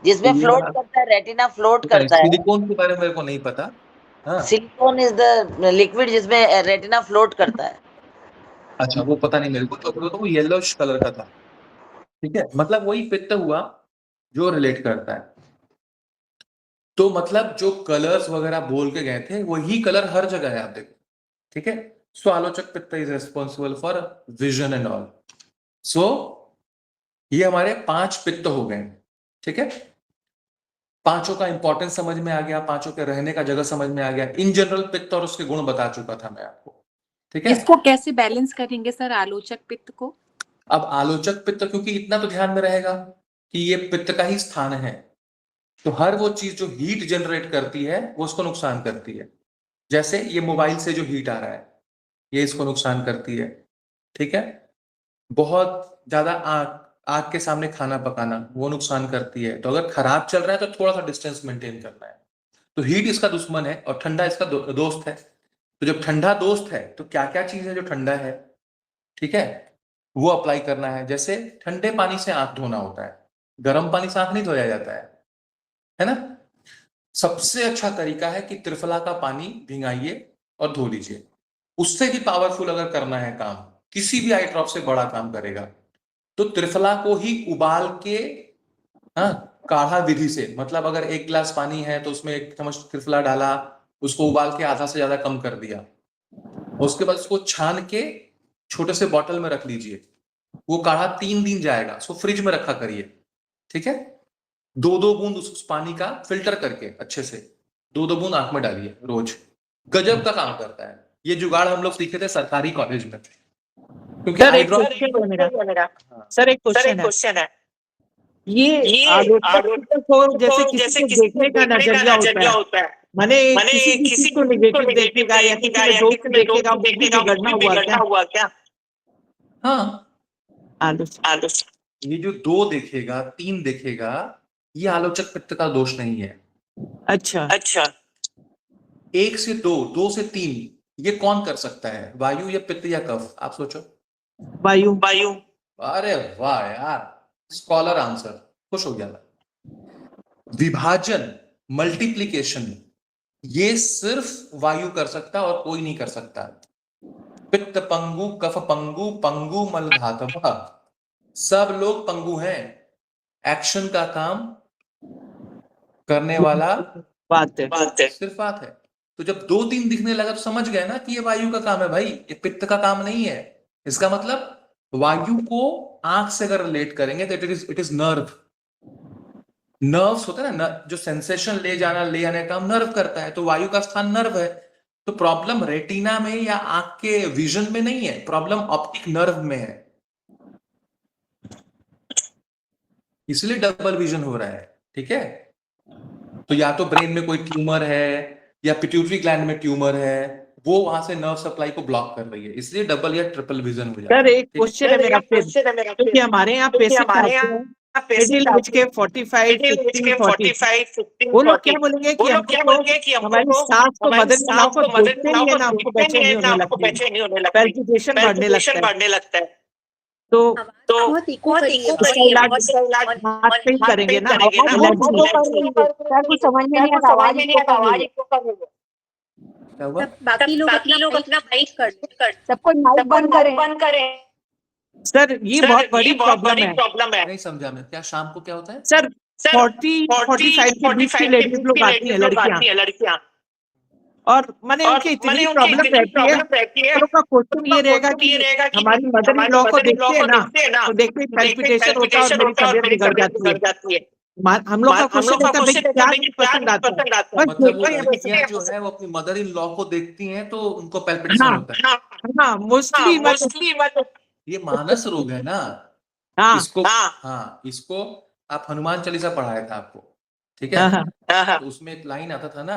जिसमें फ्लोट करता है, रेटिना फ्लोट करता है। सिलिकॉन के बारे में मेरे को नहीं पता। हाँ, सिलिकॉन इज द लिक्विड जिसमें रेटिना फ्लोट करता है। अच्छा वो पता नहीं मेरे को, तो वो येलोइश कलर का था, ठीक है। मतलब वही पित्त हुआ जो रिलेट करता है। तो मतलब जो कलर्स वगैरह बोल के गए थे वही कलर हर जगह है, आप देखो, ठीक है। सो आलोचक पित्त is responsible for vision and all. So ये हमारे 5 पित्त हो गए, ठीक है। पांचों का इंपॉर्टेंस समझ में आ गया, पांचों के रहने का जगह समझ में आ गया। इन जनरल पित्त और उसके गुण बता चुका था मैं आपको, ठीक है। इसको कैसे बैलेंस करेंगे सर, आलोचक पित्त को? अब आलोचक पित्त, क्योंकि इतना तो ध्यान में रहेगा कि ये पित्त का ही स्थान है, तो हर वो चीज जो हीट जनरेट करती है वो उसको नुकसान करती है। जैसे ये मोबाइल से जो हीट आ रहा है, ये इसको नुकसान करती है, ठीक है। बहुत ज्यादा आग के सामने खाना पकाना, वो नुकसान करती है। तो अगर खराब चल रहा है तो थोड़ा सा डिस्टेंस मेंटेन करना है। तो हीट इसका दुश्मन है और ठंडा इसका दोस्त है। तो जब ठंडा दोस्त है तो क्या क्या चीज है जो ठंडा है, ठीक है, वो अप्लाई करना है। जैसे ठंडे पानी से आंख धोना होता है, गर्म पानी से आंख नहीं धोया जाता है ना। सबसे अच्छा तरीका है कि त्रिफला का पानी भिंगाइए और धो लीजिए। उससे भी पावरफुल अगर करना है काम, किसी भी आई ड्रॉप से बड़ा काम करेगा, तो त्रिफला को ही उबाल के, हाँ, काढ़ा विधि से, मतलब अगर 1 गिलास पानी है तो उसमें 1 चम्मच त्रिफला डाला, उसको उबाल के आधा से ज्यादा कम कर दिया, उसके बाद उसको छान के छोटे से बॉटल में रख लीजिए। वो काढ़ा 3 दिन जाएगा, उसको फ्रिज में रखा करिए, ठीक है। 2-2 बूंद उस पानी का फिल्टर करके अच्छे से 2-2 बूंद आंख में डालिए रोज। गजब का काम करता है। ये जुगाड़ हम लोग सीखे थे सरकारी कॉलेज में, क्योंकि सर आई एक ड्रॉप। क्वेश्चन है मेरा, सर एक क्वेश्चन है, ये आलोचक पित्त को जैसे किसी को देखने का नजरिया होता है, माने किसी भी चीज को नेगेटिव देखेगा या किसी में दोस्त देखेगा, वो भी बिगड़ना हुआ क्या? हाँ, आलोचक ये जो 2 देखेगा, 3 देखेगा, ये आलोचक पित्त का दोष नहीं है। अच्छा 1 से 2, 2 से 3, ये कौन कर सकता है? वायु या पित्त या कफ? आप सोचो। वायु। अरे वाह यार, स्कॉलर आंसर, खुश हो गया मैं। विभाजन, मल्टीप्लिकेशन, ये सिर्फ वायु कर सकता है और कोई नहीं कर सकता। पित्त पंगु, कफ पंगु, पंगु मल धातव, सब लोग पंगु हैं। एक्शन का काम करने वाला बात है। सिर्फ बात है। तो जब 2-3 दिखने लगा तो समझ गए ना कि ये वायु का काम है भाई, ये पित्त का काम नहीं है। इसका मतलब वायु को आंख से अगर रिलेट करेंगे तो इट इज नर्व। नर्व्स होते हैं ना, जो सेंसेशन ले जाना ले आने का काम नर्व करता है, तो वायु का स्थान नर्व है। तो प्रॉब्लम रेटिना में या आंख के विजन में नहीं है, प्रॉब्लम ऑप्टिक नर्व में है, इसलिए डबल विजन हो रहा है, ठीक है। तो या तो ब्रेन में कोई ट्यूमर है या पिट्यूटरी ग्लैंड में ट्यूमर है, वो वहां से नर्व सप्लाई को ब्लॉक कर रही है, इसलिए डबल या ट्रिपल विजन हो जाता है। सर एक क्वेश्चन है मेरा, क्योंकि हमारे यहाँ पेशेंट आते हैं मिडिल एज के 45, 50, 40, वो लोग क्या बोलेंगे कि हमारी सांस को मदद मिलाओ को देखते ही है ना, हमको बेचैनी होने लगती है, पैल्पिटेशन बढ़ने लगता है। तो बहुत इको कर रही है। इसका इलाज हाथ से ही करेंगे ना, एलर्जी। सर कुछ समझ में नहीं आता, आवाज इको कर रही है। क्या हुआ? बाकी लोग अपना माइक कर लें। सबको माइक बंद करें। सर ये बहुत बड़ी प्रॉब्लम है। नहीं समझा मैं, क्या शाम को क्या होता है? सर 40-45 के बीच की लेडीज लोग आती हैं, लड़कियां, और मैंने उनकी इतनी प्रॉब्लम रहती है। तो उनका क्वेश्चन ये रहेगा कि हमारी मदर इन लॉ को देखते हैं ना, तो देखते पैल्पिटेशन होता है और मेरी तबीयत बिगड़ जाती है। हम लोग का क्वेश्चन होता है भाई क्या पसंद आता है, मतलब वो लड़कियां जो है वो अपनी मदर इन लॉ को देखती हैं तो उनको पैल्पिटेशन होता है। हाँ मोस्टली ये मानस रोग है ना। हाँ इसको आप हनुमान चालीसा पढ़ाया था आपको, ठीक है? तो उसमें एक लाइन आता था ना,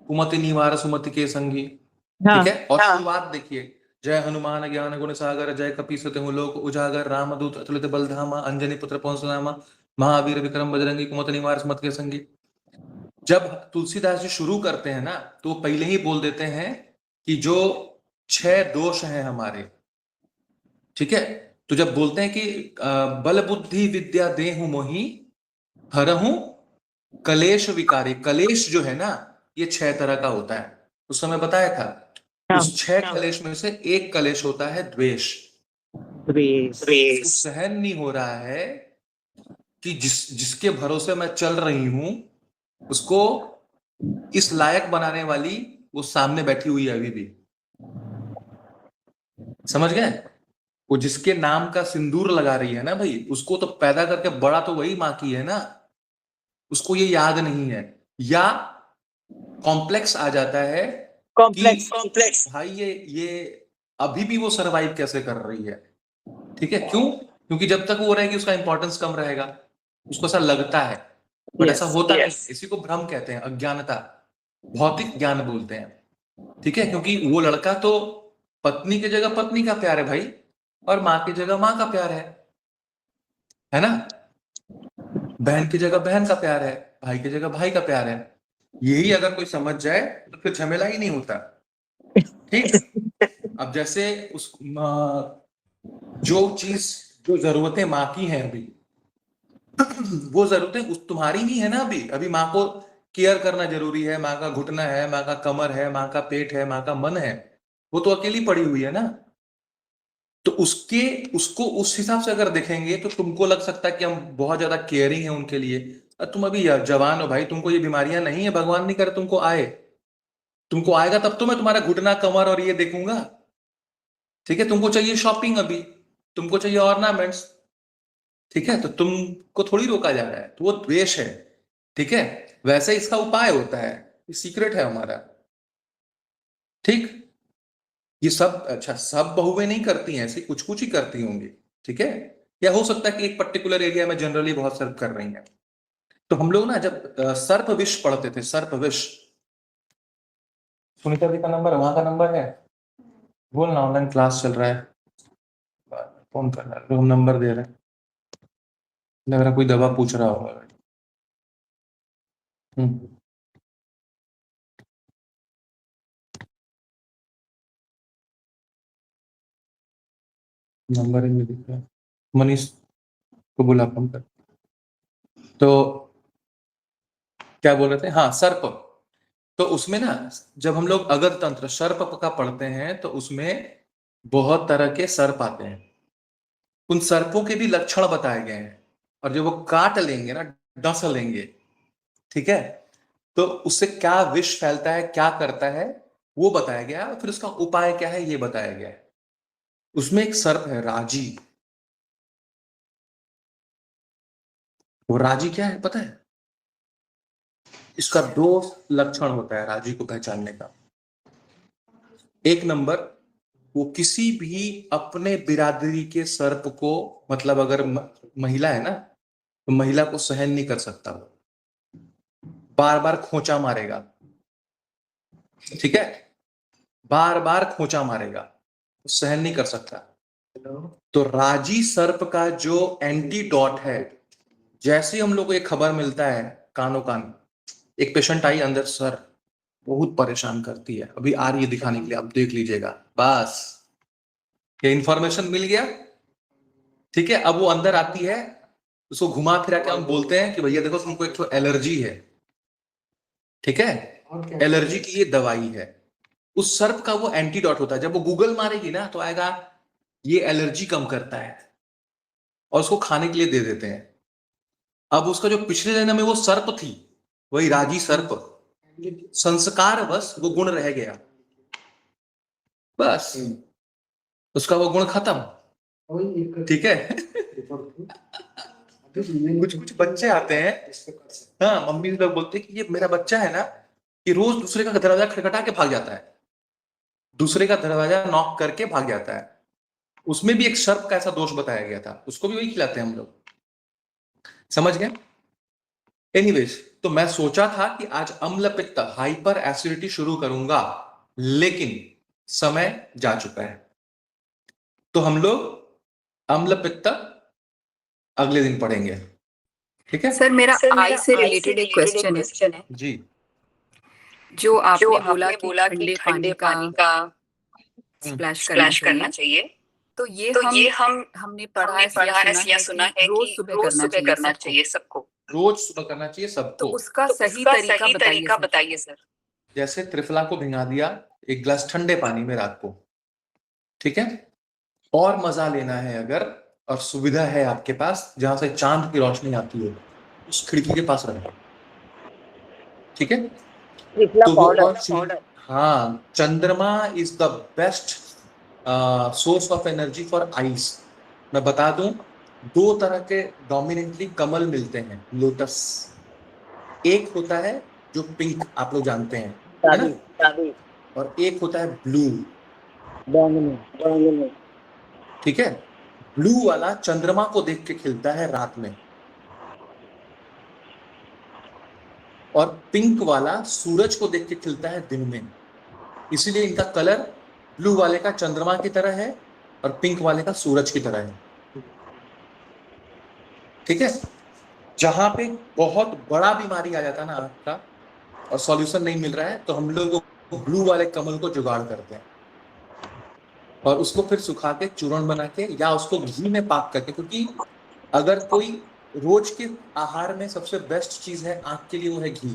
कुमति निवार सुमति के संगी, ठीक है? और शुरुआत देखिए, जय हनुमान ज्ञान गुण सागर, जय कपीसते हूँ लोक उजागर, रामदूत अतुलित बलधामा, अंजनी पुत्र पवन सुनामा, महावीर विक्रम बजरंगी, कुमति निवार सुमति के संगी। जब तुलसीदास जी शुरू करते हैं ना, तो पहले ही बोल देते हैं कि जो 6 दोष हैं हमारे, ठीक है? तो जब बोलते हैं कि बल बुद्धि विद्या देहु मोहि, हरहु कलेश विकारी, कलेश जो है ना ये 6 तरह का होता है, उस समय बताया था। उस 6 कलेश में से एक कलेश होता है द्वेष। सहन नहीं हो रहा है कि जिसके भरोसे मैं चल रही हूं उसको इस लायक बनाने वाली वो सामने बैठी हुई है अभी भी, समझ गए? वो जिसके नाम का सिंदूर लगा रही है ना भाई, उसको तो पैदा करके बड़ा तो वही माँ की है ना, उसको ये याद नहीं है, या कॉम्प्लेक्स आ जाता है। कॉम्प्लेक्स भाई ये अभी भी वो सरवाइव कैसे कर रही है, ठीक है? क्यों? क्योंकि जब तक वो रहेगी उसका इंपॉर्टेंस कम रहेगा, उसको ऐसा लगता है, बट ऐसा होता नहीं। इसी को भ्रम कहते हैं, अज्ञानता, भौतिक ज्ञान बोलते हैं, ठीक है? क्योंकि वो लड़का तो पत्नी की जगह पत्नी का प्यार है भाई, और माँ की जगह माँ का प्यार है ना? बहन की जगह बहन का प्यार है, भाई की जगह भाई का प्यार है। यही अगर कोई समझ जाए तो फिर झमेला ही नहीं होता, ठीक? अब जैसे उस जो जरूरतें माँ की हैं अभी, वो जरूरतें उस तुम्हारी ही है ना। अभी माँ को केयर करना जरूरी है, माँ का घुटना है, माँ का कमर है, माँ का पेट है, माँ का मन है, वो तो अकेली पड़ी हुई है ना। तो उसको उस हिसाब से अगर देखेंगे तो तुमको लग सकता है कि हम बहुत ज्यादा केयरिंग है उनके लिए। तुम अभी जवान हो भाई, तुमको ये बीमारियां नहीं है, भगवान नहीं करे तुमको आए। तुमको आएगा तब तो मैं तुम्हारा घुटना कमर और ये देखूंगा, ठीक है? तुमको चाहिए शॉपिंग, अभी तुमको चाहिए ऑर्नामेंट्स, ठीक है? तो तुमको थोड़ी रोका जा रहा है, तो वो द्वेष है, ठीक है? वैसे इसका उपाय होता है, ये सीक्रेट है हमारा, ठीक? ये सब अच्छा सब बहुएं नहीं करती हैं, ऐसी कुछ कुछ ही करती होंगी, ठीक है? या हो सकता है कि एक पर्टिकुलर एरिया में जनरली बहुत सर्व कर रही हैं। तो हम लोग ना जब सर्प विष पढ़ते थे, सर्प विष, सुनीता जी का नंबर, वहां का नंबर है, बोलना ऑनलाइन क्लास चल रहा है, फोन करना, लोग नंबर दे रहे हैं, लग रहा कोई दवा पूछ रहा होगा। नंबर ही नहीं दिख रहा, मनीष को बुला फोन कर। तो क्या बोल रहे थे? हाँ, सर्प। तो उसमें ना जब हम लोग अगर तंत्र सर्प का पढ़ते हैं तो उसमें बहुत तरह के सर्प आते हैं, उन सर्पों के भी लक्षण बताए गए हैं, और जब वो काट लेंगे ना, डस लेंगे, ठीक है, तो उससे क्या विष फैलता है, क्या करता है, वो बताया गया है, और फिर उसका उपाय क्या है ये बताया गया है। उसमें एक सर्प है राजी। वो राजी क्या है पता है? इसका 2 लक्षण होता है राजी को पहचानने का। एक नंबर, वो किसी भी अपने बिरादरी के सर्प को, मतलब अगर महिला है ना, तो महिला को सहन नहीं कर सकता, वो बार बार खोंचा मारेगा, ठीक है? बार बार खोंचा मारेगा, तो सहन नहीं कर सकता। तो राजी सर्प का जो एंटीडोट है, जैसे हम लोग को एक खबर मिलता है कानो कान, एक पेशेंट आई अंदर, सर बहुत परेशान करती है, अभी आ रही है दिखाने के लिए, आप देख लीजिएगा, बस ये इंफॉर्मेशन मिल गया, ठीक है, अब वो अंदर आती है, उसको घुमा फिरा के हम बोलते हैं कि भैया देखो तुमको एक तो एलर्जी है, ठीक है, एलर्जी की ये दवाई है। उस सर्प का वो एंटीडोट होता है। जब वो गूगल मारेगी ना तो आएगा ये एलर्जी कम करता है, और उसको खाने के लिए दे देते हैं। अब उसका जो पिछले जन्म में वो सर्प थी, वही राजी सर्प, संस्कार बस वो गुण रह गया, बस उसका वो गुण खत्म। ठीक है। कुछ कुछ बच्चे आते हैं, हाँ, मम्मी लोग बोलते हैं कि ये मेरा बच्चा है ना, कि रोज दूसरे का दरवाजा खटखटा के भाग जाता है, दूसरे का दरवाजा नॉक करके भाग जाता है। उसमें भी एक सर्प का ऐसा दोष बताया गया था, उसको भी वही खिलाते हैं हम लोग, समझ गए। एनीवेज, तो मैं सोचा था कि आज अम्ल पित्त हाइपर एसिडिटी शुरू करूंगा, लेकिन समय जा चुका है, तो हम लोग अम्ल पित्त अगले दिन पढ़ेंगे, ठीक है। सर मेरा आई से रिलेटेड एक क्वेश्चन है जी, जो आपने बोला कि ठंडे पानी का स्प्लैश करना चाहिए, तो ये हमने पढ़ा है या सुना है रोज सुबह करना चाहिए सबको, रोज सुबह करना चाहिए सबको। तो उसका सही तरीका बताइए सर। जैसे त्रिफला को भिंगा दिया एक गिलास ठंडे पानी में रात को, ठीक है, और मजा लेना है अगर, और सुविधा है आपके पास जहां से चांद की रोशनी आती है, उस खिड़की के पास रखें, ठीक है। त्रिफला तो वो पाउडर, हाँ, चंद्रमा is the best source of energy for ice. मैं बता दूं, दो तरह के डोमिनेंटली कमल मिलते हैं, लोटस। एक होता है जो पिंक, आप लोग जानते हैं, है ना, और एक होता है ब्लू, ठीक है। ब्लू वाला चंद्रमा को देख के खिलता है रात में, और पिंक वाला सूरज को देख के खिलता है दिन में। इसीलिए इनका कलर ब्लू वाले का चंद्रमा की तरह है और पिंक वाले का सूरज की तरह है, ठीक है। जहां पे बहुत बड़ा बीमारी आ जाता है ना आंख का, और सॉल्यूशन नहीं मिल रहा है, तो हम लोग ब्लू वाले कमल को जुगाड़ करते हैं, और उसको फिर सुखा के चूर्ण बना के, या उसको घी में पाक करके, क्योंकि अगर कोई रोज के आहार में सबसे बेस्ट चीज है आंख के लिए, वो है घी,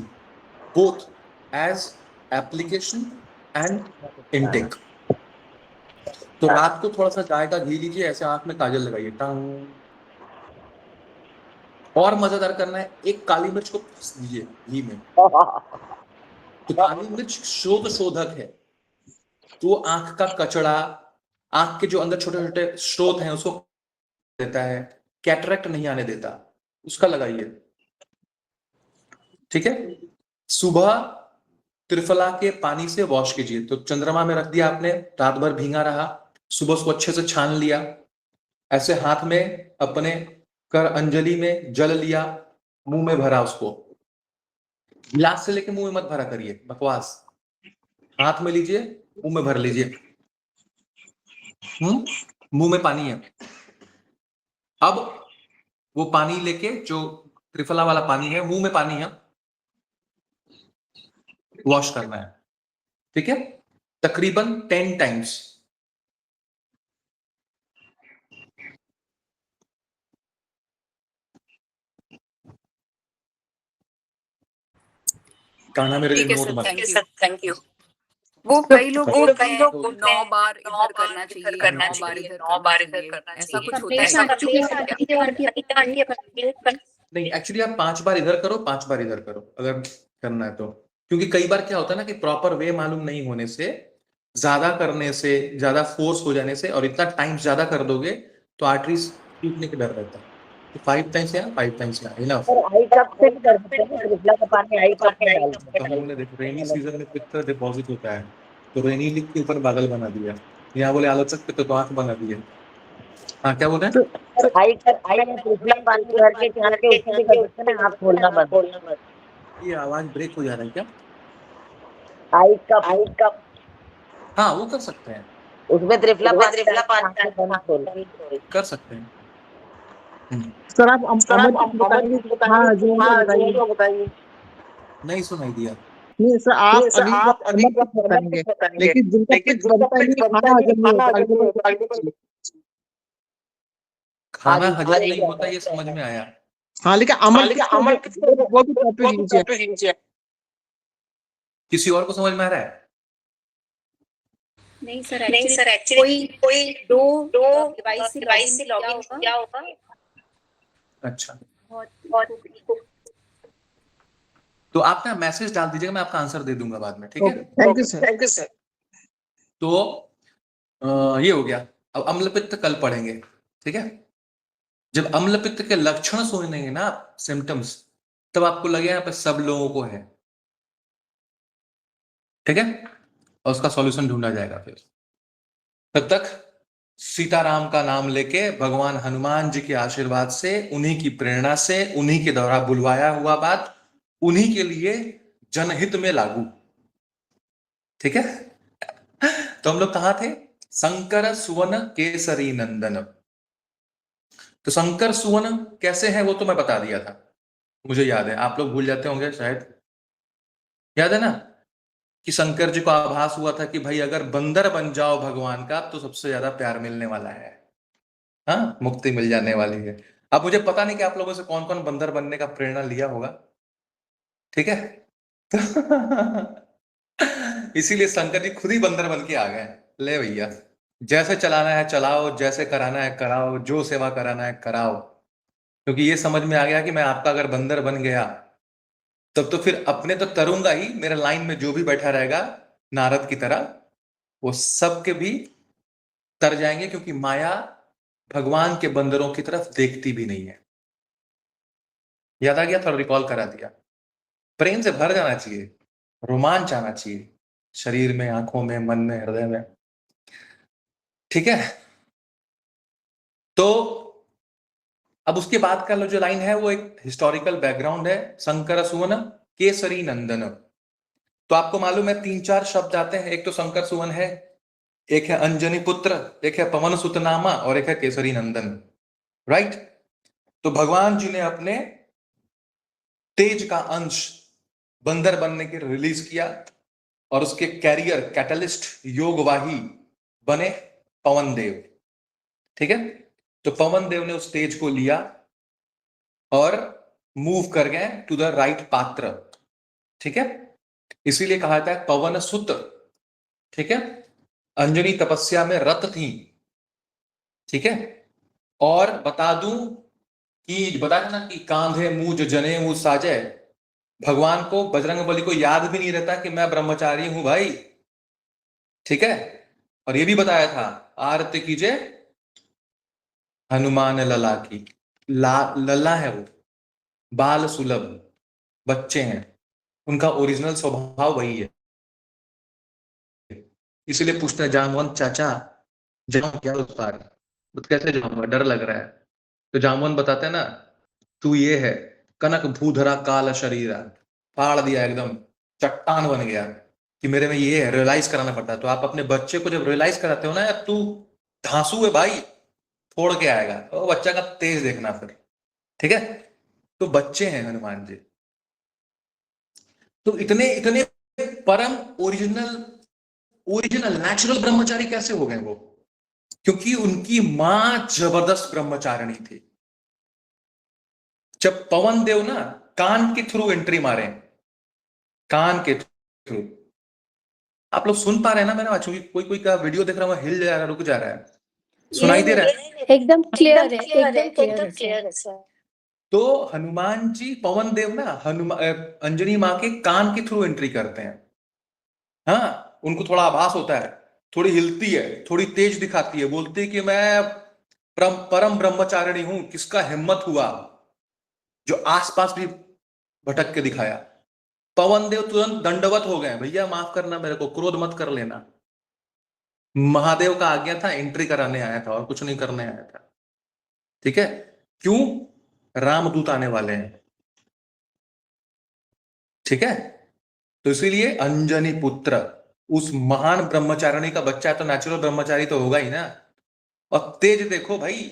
both as application and intake. तो रात को थोड़ा सा गाय का घी लीजिए, ऐसे आंख में काजल लगाइए, टांग। और मजेदार करना है, एक काली मिर्च को पीस दीजिए घी में। तो काली मिर्च शोध शोधक है, तो आंख का कचड़ा, आंख के जो अंदर छोटे छोटे स्रोत हैं उसको देता है, कैटरेक्ट नहीं आने देता, उसका लगाइए, ठीक है। सुबह त्रिफला के पानी से वॉश कीजिए। तो चंद्रमा में रख दिया आपने, रात भर भींगा रहा, सुबह उसको अच्छे से छान लिया, ऐसे हाथ में अपने कर अंजलि में जल लिया, मुंह में भरा, उसको गिलास से लेके मुंह में मत भरा करिए, बकवास, हाथ में लीजिए, मुंह में भर लीजिए। मुंह में पानी है। अब वो पानी लेके, जो त्रिफला वाला पानी है, मुंह में पानी है, वॉश करना है, ठीक है, तकरीबन 10 टाइम्स। कान्हा मेरे लिए नोट बना। Thank you. वो कई लोग बोलते हैं 9 बार इधर करना चाहिए, 9 बार इधर करना चाहिए, ऐसा कुछ होता है? नहीं, एक्चुअली आप 5 बार इधर करो, 5 बार इधर करो अगर करना है तो, क्योंकि कई बार क्या होता है ना कि प्रॉपर वे मालूम नहीं होने से, ज्यादा करने से, ज्यादा फोर्स हो जाने से, और इतना टाइम ज्यादा कर दोगे तो आर्टरीज टूटने के डर रहता है। तो 5 टाइम्स यहाँ, 5 टाइम्स यहाँ, इनफ। आई कप से भी कर सकते हैं, त्रिफला का पानी आई कप में डाल सकते तो हम लोगों ने देखो रेनी सीजन में पित्त डिपॉजिट होता है, तो रेनी लिख के ऊपर बादल बना दिया, यहाँ बोले आलोचक पित्त तो आंख बना दिए। हाँ, क्या बोल रहे हैं? आई कप में त्रिफला पानी भर के छान के उसमें भी कर सकते हैं, आँख खोलना बंद। ये आवाज ब्रेक हो जा रहा है क्या? आई कप हाँ, वो कर सकते हैं, उसमें त्रिफला पानी कर सकते हैं। सर आप बताएंगे? हाँ जी, बताइए। नहीं सुनाई दिया। नहीं सर, आप अगली बार बताएंगे, लेकिन जिनका पेट बनता ही नहीं, खाना हजम नहीं होता, खाना हाँ जी, हजम हाँ नहीं जी। होता, ये समझ में आया। हाँ, लेकिन अमल वो भी टॉपिक लीजिए। किसी और को समझ में आ रहा है? नहीं सर, एक्चुअली कोई दो डिवाइस से लॉगिन किया होगा। अच्छा, बहुत तो आप ना मैसेज डाल दीजिएगा, मैं आपका आंसर दे दूंगा बाद में, ठीक है? Thank you sir. तो ये हो गया। अब अम्लपित्त कल पढ़ेंगे, ठीक है? जब अम्लपित्त के लक्षण सुनेंगे ना आप, सिम्टम्स, तब आपको लगे यहाँ पे सब लोगों को है, ठीक है? और उसका सॉल्यूशन ढूंढा जाएगा फिर। तब तक सीताराम का नाम लेके भगवान हनुमान जी के आशीर्वाद से, उन्हीं की प्रेरणा से, उन्हीं के द्वारा बुलवाया हुआ बात, उन्हीं के लिए जनहित में लागू, ठीक है? तो हम लोग कहां थे? शंकर सुवन केसरी नंदन। तो शंकर सुवन कैसे है वो तो मैं बता दिया था, मुझे याद है, आप लोग भूल जाते होंगे शायद। याद है ना कि शंकर जी को आभास हुआ था कि भाई अगर बंदर बन जाओ भगवान का तो सबसे ज्यादा प्यार मिलने वाला है, हाँ, मुक्ति मिल जाने वाली है। अब मुझे पता नहीं कि आप लोगों से कौन कौन बंदर बनने का प्रेरणा लिया होगा, ठीक है? इसीलिए शंकर जी खुद ही बंदर बन के आ गए, ले भैया जैसे चलाना है चलाओ, जैसे कराना है कराओ, जो सेवा कराना है कराओ, क्योंकि ये समझ में आ गया कि मैं आपका अगर बंदर बन गया तब तो फिर अपने तो तरूंगा ही, मेरे लाइन में जो भी बैठा रहेगा नारद की तरह, वो सब के भी तर जाएंगे, क्योंकि माया भगवान के बंदरों की तरफ देखती भी नहीं है। याद आ गया? थोड़ा रिकॉल करा दिया। प्रेम से भर जाना चाहिए, रोमांच आना चाहिए शरीर में, आंखों में, मन में, हृदय में, ठीक है? तो अब उसके बाद का जो लाइन है वो एक हिस्टोरिकल बैकग्राउंड है, शंकर सुवन केसरी नंदन। तो आपको मालूम है 3-4 शब्द आते हैं, एक तो शंकर सुवन है, एक है अंजनी पुत्र, एक है पवन सुत नामा, और एक है केसरी नंदन, राइट? तो भगवान जी ने अपने तेज का अंश बंदर बनने के रिलीज किया, और उसके कैरियर, कैटलिस्ट, योगवाही बने पवन देव, ठीक है? तो पवन देव ने उस तेज को लिया और मूव कर गए टू द राइट पात्र, ठीक है? इसीलिए कहा जाता है पवन सुत, ठीक है? अंजनी तपस्या में रत थी, ठीक है? और बता दूं कि बताया ना कि कांधे मूज जने मुझ साजे, भगवान को, बजरंगबली को याद भी नहीं रहता कि मैं ब्रह्मचारी हूं भाई, ठीक है? और ये भी बताया था आरती कीजिए हनुमान लला की, लला है वो, बाल सुलभ बच्चे हैं, उनका ओरिजिनल स्वभाव वही है। इसलिए पूछते हैं जामवंत चाचा जाऊं क्या उस पार, तो कैसे जाऊंगा, डर लग रहा है। तो जामवंत बताते हैं ना, तू ये है कनक भूधरा काल शरीरा, फाड़ दिया एकदम, चट्टान बन गया कि मेरे में ये है, रियलाइज कराना पड़ता है। तो आप अपने बच्चे को जब रियलाइज कराते हो ना, यार तू धांसू है भाई, फोड़ के आएगा, तो बच्चा का तेज देखना फिर, ठीक है? तो बच्चे हैं हनुमान जी। तो इतने इतने परम ओरिजिनल नेचुरल ब्रह्मचारी कैसे हो गए वो? क्योंकि उनकी मां जबरदस्त ब्रह्मचारिणी थी। जब पवन देव ना कान के थ्रू एंट्री मारे, कान के थ्रू, आप लोग सुन पा रहे हैं ना? मैंने चूंकि कोई कोई का वीडियो देख रहा हूं, हिल जा रहा है, रुक जा रहा है, सुनाई दे रहा है? एकदम क्लियर है सर। तो हनुमान जी, पवन देव ना अंजनी मां के कान के थ्रू एंट्री करते हैं, हाँ, उनको थोड़ा आभास होता है, थोड़ी हिलती है, थोड़ी तेज दिखाती है, बोलती है कि मैं परम ब्रह्मचारिणी हूं। किसका हिम्मत हुआ जो आसपास भी भटक के दिखाया? पवन देव तुरंत दंडवत हो गए, भैया माफ करना मेरे को, क्रोध मत कर लेना, महादेव का आज्ञा था, एंट्री कराने आया था और कुछ नहीं करने आया था, ठीक है? क्यों? रामदूत आने वाले हैं, ठीक है? तो इसीलिए अंजनी पुत्र, उस महान ब्रह्मचारिणी का बच्चा है, तो नेचुरल ब्रह्मचारी तो होगा ही ना। और तेज देखो भाई,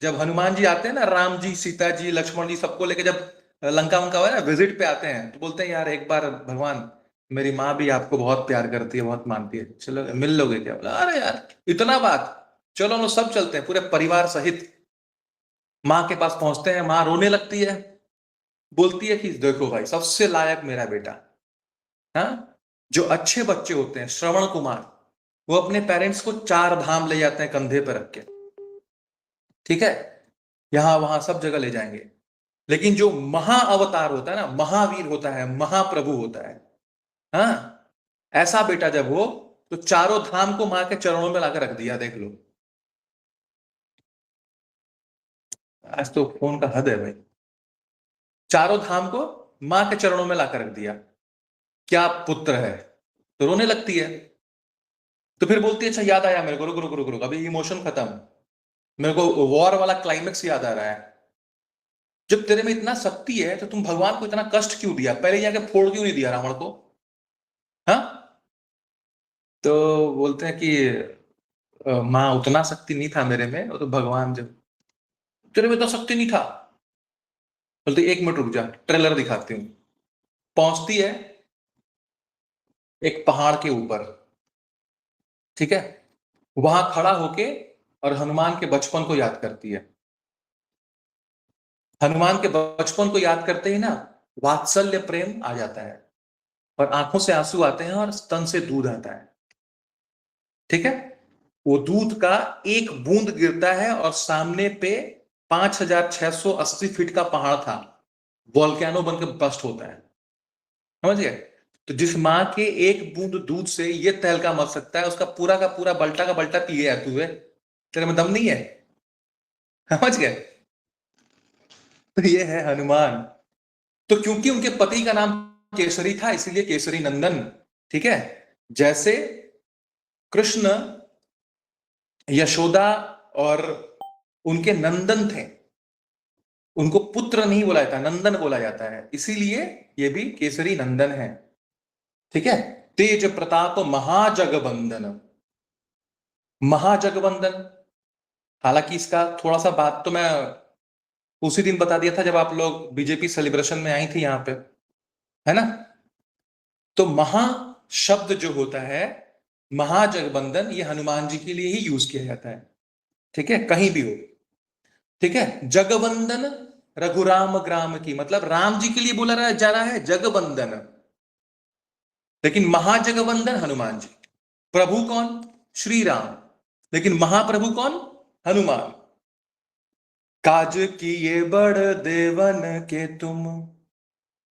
जब हनुमान जी आते हैं ना, राम जी, सीता जी, लक्ष्मण जी, सबको लेके जब लंका वंका हुआ ना, विजिट पे आते हैं, तो बोलते हैं यार एक बार भगवान, मेरी माँ भी आपको बहुत प्यार करती है, बहुत मानती है, चलो मिल लोगे क्या? बोला अरे यार इतना बात, चलो हम लोग सब चलते हैं पूरे परिवार सहित, माँ के पास पहुंचते हैं, माँ रोने लगती है, बोलती है कि देखो भाई सबसे लायक मेरा बेटा। हाँ, जो अच्छे बच्चे होते हैं श्रवण कुमार, वो अपने पेरेंट्स को 4 धाम ले जाते हैं कंधे पर रख के, ठीक है, यहां वहां सब जगह ले जाएंगे। लेकिन जो महा अवतार होता है ना, महावीर होता है, महाप्रभु होता है, हाँ, ऐसा बेटा जब हो तो 4 धाम को मां के चरणों में लाकर रख दिया। देख लो, आज तो फोन का हद है भाई। 4 धाम को मां के चरणों में लाकर रख दिया। क्या पुत्र है, तो रोने लगती है। तो फिर बोलती है अच्छा याद आया मेरे को, रुक रुक रुक रुक, अभी इमोशन खत्म, मेरे को वॉर वाला क्लाइमेक्स याद आ रहा है। जब तेरे में इतना शक्ति है तो तुम भगवान को इतना कष्ट क्यों दिया, पहले जाके फोड़ क्यों नहीं दिया रावण को? हाँ, तो बोलते हैं कि माँ उतना शक्ति नहीं था मेरे में, वो तो भगवान, जब तेरे में इतना शक्ति नहीं था। बोलते 1 मिनट रुक जा, ट्रेलर दिखाती हूँ। पहुंचती है एक पहाड़ के ऊपर, ठीक है, वहां खड़ा होके और हनुमान के बचपन को याद करती है। हनुमान के बचपन को याद करते ही ना वात्सल्य प्रेम आ जाता है, और आंखों से आंसू आते हैं और स्तन से दूध आता है, ठीक है। वो दूध का एक बूंद गिरता है और सामने पे 5680 फीट का पहाड़ था, वोल्केनो बनकर बस्ट होता है, समझ गए? तो जिस मां के एक बूंद दूध से ये तहलका मच सकता है, उसका पूरा का पूरा बल्टा का बल्टा पी गया तू, तेरे में दम नहीं है, समझ गए? तो ये है हनुमान। तो क्योंकि उनके पति का नाम केसरी था, इसीलिए केसरी नंदन, ठीक है। जैसे कृष्ण यशोदा और उनके नंदन थे, उनको पुत्र नहीं बोला जाता, नंदन बोला जाता है, इसीलिए ये भी केसरी नंदन है, ठीक है। तेज प्रताप महाजगबंदन, महाजगबंदन। हालांकि इसका थोड़ा सा बात तो मैं उसी दिन बता दिया था जब आप लोग बीजेपी सेलिब्रेशन में आई थी यहां पे, है ना। तो महा शब्द जो होता है, महाजगबंदन, ये हनुमान जी के लिए ही यूज किया जाता है, ठीक है, कहीं भी हो, ठीक है। जगवंदन रघुराम ग्राम की, मतलब राम जी के लिए बोला जा रहा है जगवंदन, लेकिन महाजगवंदन हनुमान जी। प्रभु कौन? श्री राम, लेकिन महाप्रभु कौन? हनुमान। काज किए बड़ देवन के तुम,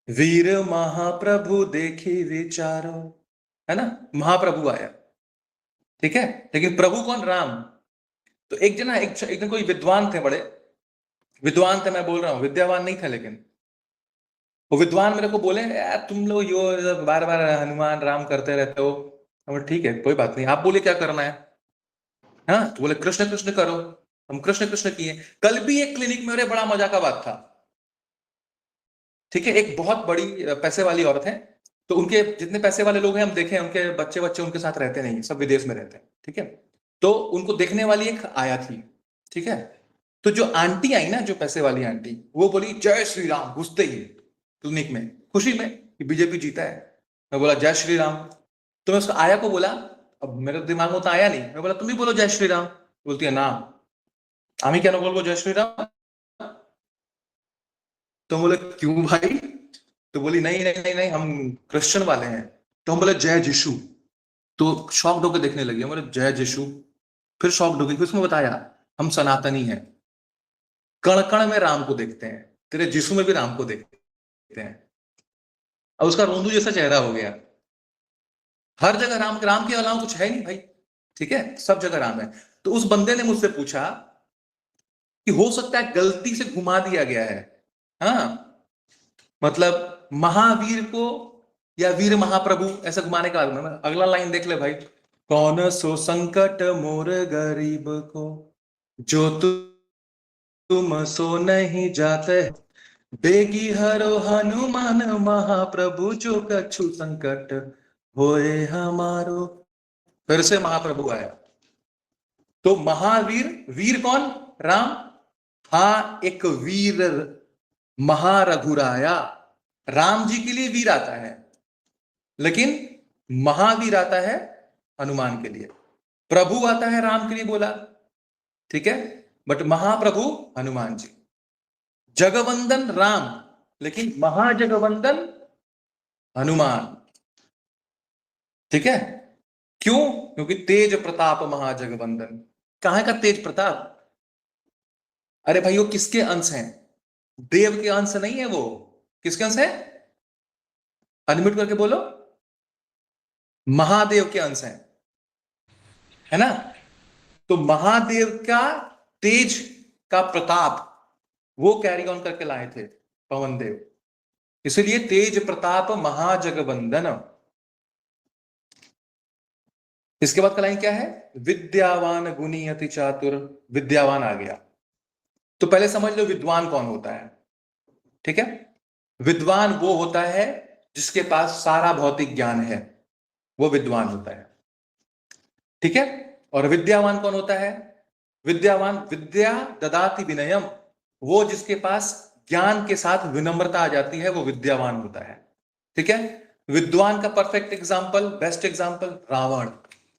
वीर महाप्रभु देखी विचारो, है ना, महाप्रभु आया, ठीक है, लेकिन प्रभु कौन? राम। तो एक जना एक दिन कोई विद्वान थे, बड़े विद्वान थे, मैं बोल रहा हूं विद्यावान नहीं थे, लेकिन वो विद्वान मेरे को बोले यार तुम लोग यो बार बार हनुमान राम करते रहते हो। हम ठीक है कोई बात नहीं, आप बोले क्या करना है? हाँ, तो बोले कृष्ण कृष्ण करो, हम कृष्ण कृष्ण किए। कल भी एक क्लिनिक में, बड़ा मजा का बात था, ठीक है, एक बहुत बड़ी पैसे वाली औरत है, तो उनके जितने पैसे वाले लोग हैं हम देखे, उनके बच्चे उनके साथ रहते नहीं, सब विदेश में रहते हैं, ठीक है। तो उनको देखने वाली एक आया थी, ठीक है। तो जो आंटी आई ना, जो पैसे वाली आंटी, वो बोली जय श्री राम घुसते ही क्लिनिक में, खुशी में कि बीजेपी जीता है। मैं बोला जय श्री राम। तो मैं उसको आया को बोला, अब मेरे दिमाग में तो आया नहीं, मैं बोला तुम ही बोलो जय श्री राम। बोलती है ना आमी क्या बोलो जय श्री राम। तो बोले क्यों भाई? तो बोली नहीं नहीं नहीं नहीं, हम क्रिश्चियन वाले हैं। तो हम बोले जय जिशु। तो शॉक्ड होकर देखने लगे, बोले जय जिशु, फिर शॉक्ड हो गई, फिर उसमें बताया हम सनातनी हैं, कण कण में राम को देखते हैं, तेरे जिसु में भी राम को देखते हैं। अब उसका रोंदू जैसा चेहरा हो गया, हर जगह राम, राम के अलावा कुछ है नहीं भाई, ठीक है, सब जगह राम है। तो उस बंदे ने मुझसे पूछा कि हो सकता है गलती से घुमा दिया गया है, हाँ, मतलब महावीर को या वीर महाप्रभु ऐसा घुमाने का आदमी। अगला लाइन देख ले भाई, कौन सो संकट मोर गरीब को, जो तुम सो नहीं जाते, बेगी हरो हनुमान महाप्रभु, जो कछु संकट होए हमारो। फिर से महाप्रभु आया। तो महावीर, वीर कौन? राम। हाँ, एक वीर महारघुराया, राम जी के लिए वीर आता है, लेकिन महावीर आता है हनुमान के लिए। प्रभु आता है राम के लिए बोला, ठीक है, बट महाप्रभु हनुमान जी। जगवंदन राम, लेकिन महाजगवंदन हनुमान। ठीक है, क्यों? क्योंकि तेज प्रताप महाजगवंदन। कहां का तेज प्रताप? अरे भाई वो किसके अंश हैं? देव के अंश नहीं है वो। किसके अंश है? अनम्यूट करके बोलो। महादेव के अंश है ना? तो महादेव का तेज का प्रताप वो कैरी ऑन करके लाए थे पवन देव, इसलिए तेज प्रताप महाजगवंदन। इसके बाद का लाइन क्या है? विद्यावान गुणी अति चातुर। विद्यावान आ गया तो पहले समझ लो विद्वान कौन होता है। ठीक है, विद्वान वो होता है जिसके पास सारा भौतिक ज्ञान है, वो विद्वान होता है। ठीक है, और विद्यावान कौन होता है? विद्यावान विद्या ददाति विनयम, वो जिसके पास ज्ञान के साथ विनम्रता आ जाती है वो विद्यावान होता है। ठीक है, विद्वान का perfect example, best example Ravan.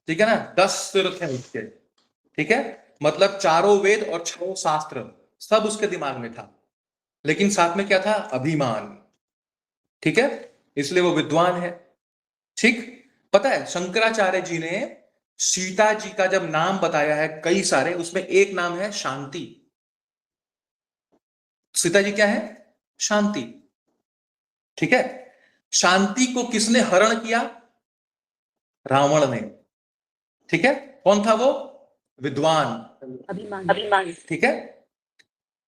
ठीक है ना, 10 सिर थे उसके। ठीक है, मतलब 4 वेद और 6 शास्त्र सब उसके दिमाग में था, लेकिन साथ में क्या था? अभिमान। ठीक है, इसलिए वो विद्वान है। ठीक, पता है शंकराचार्य जी ने सीता जी का जब नाम बताया है कई सारे, उसमें एक नाम है शांति। सीता जी क्या है? शांति। ठीक है, शांति को किसने हरण किया? रावण ने। ठीक है, कौन था वो? विद्वान, अभिमान। ठीक है,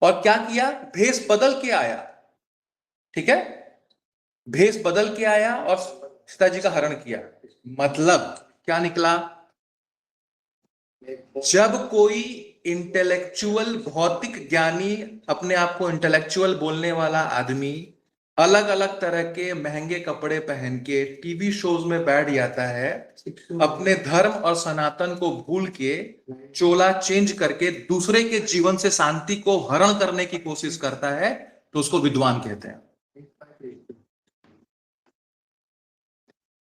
और क्या किया? भेष बदल के आया। ठीक है, भेष बदल के आया और सीता जी का हरण किया। मतलब क्या निकला? जब कोई इंटेलेक्चुअल भौतिक ज्ञानी, अपने आप को इंटेलेक्चुअल बोलने वाला आदमी अलग अलग तरह के महंगे कपड़े पहन के टीवी शोज में बैठ जाता है, अपने धर्म और सनातन को भूल के चोला चेंज करके दूसरे के जीवन से शांति को हरण करने की कोशिश करता है, तो उसको विद्वान कहते हैं।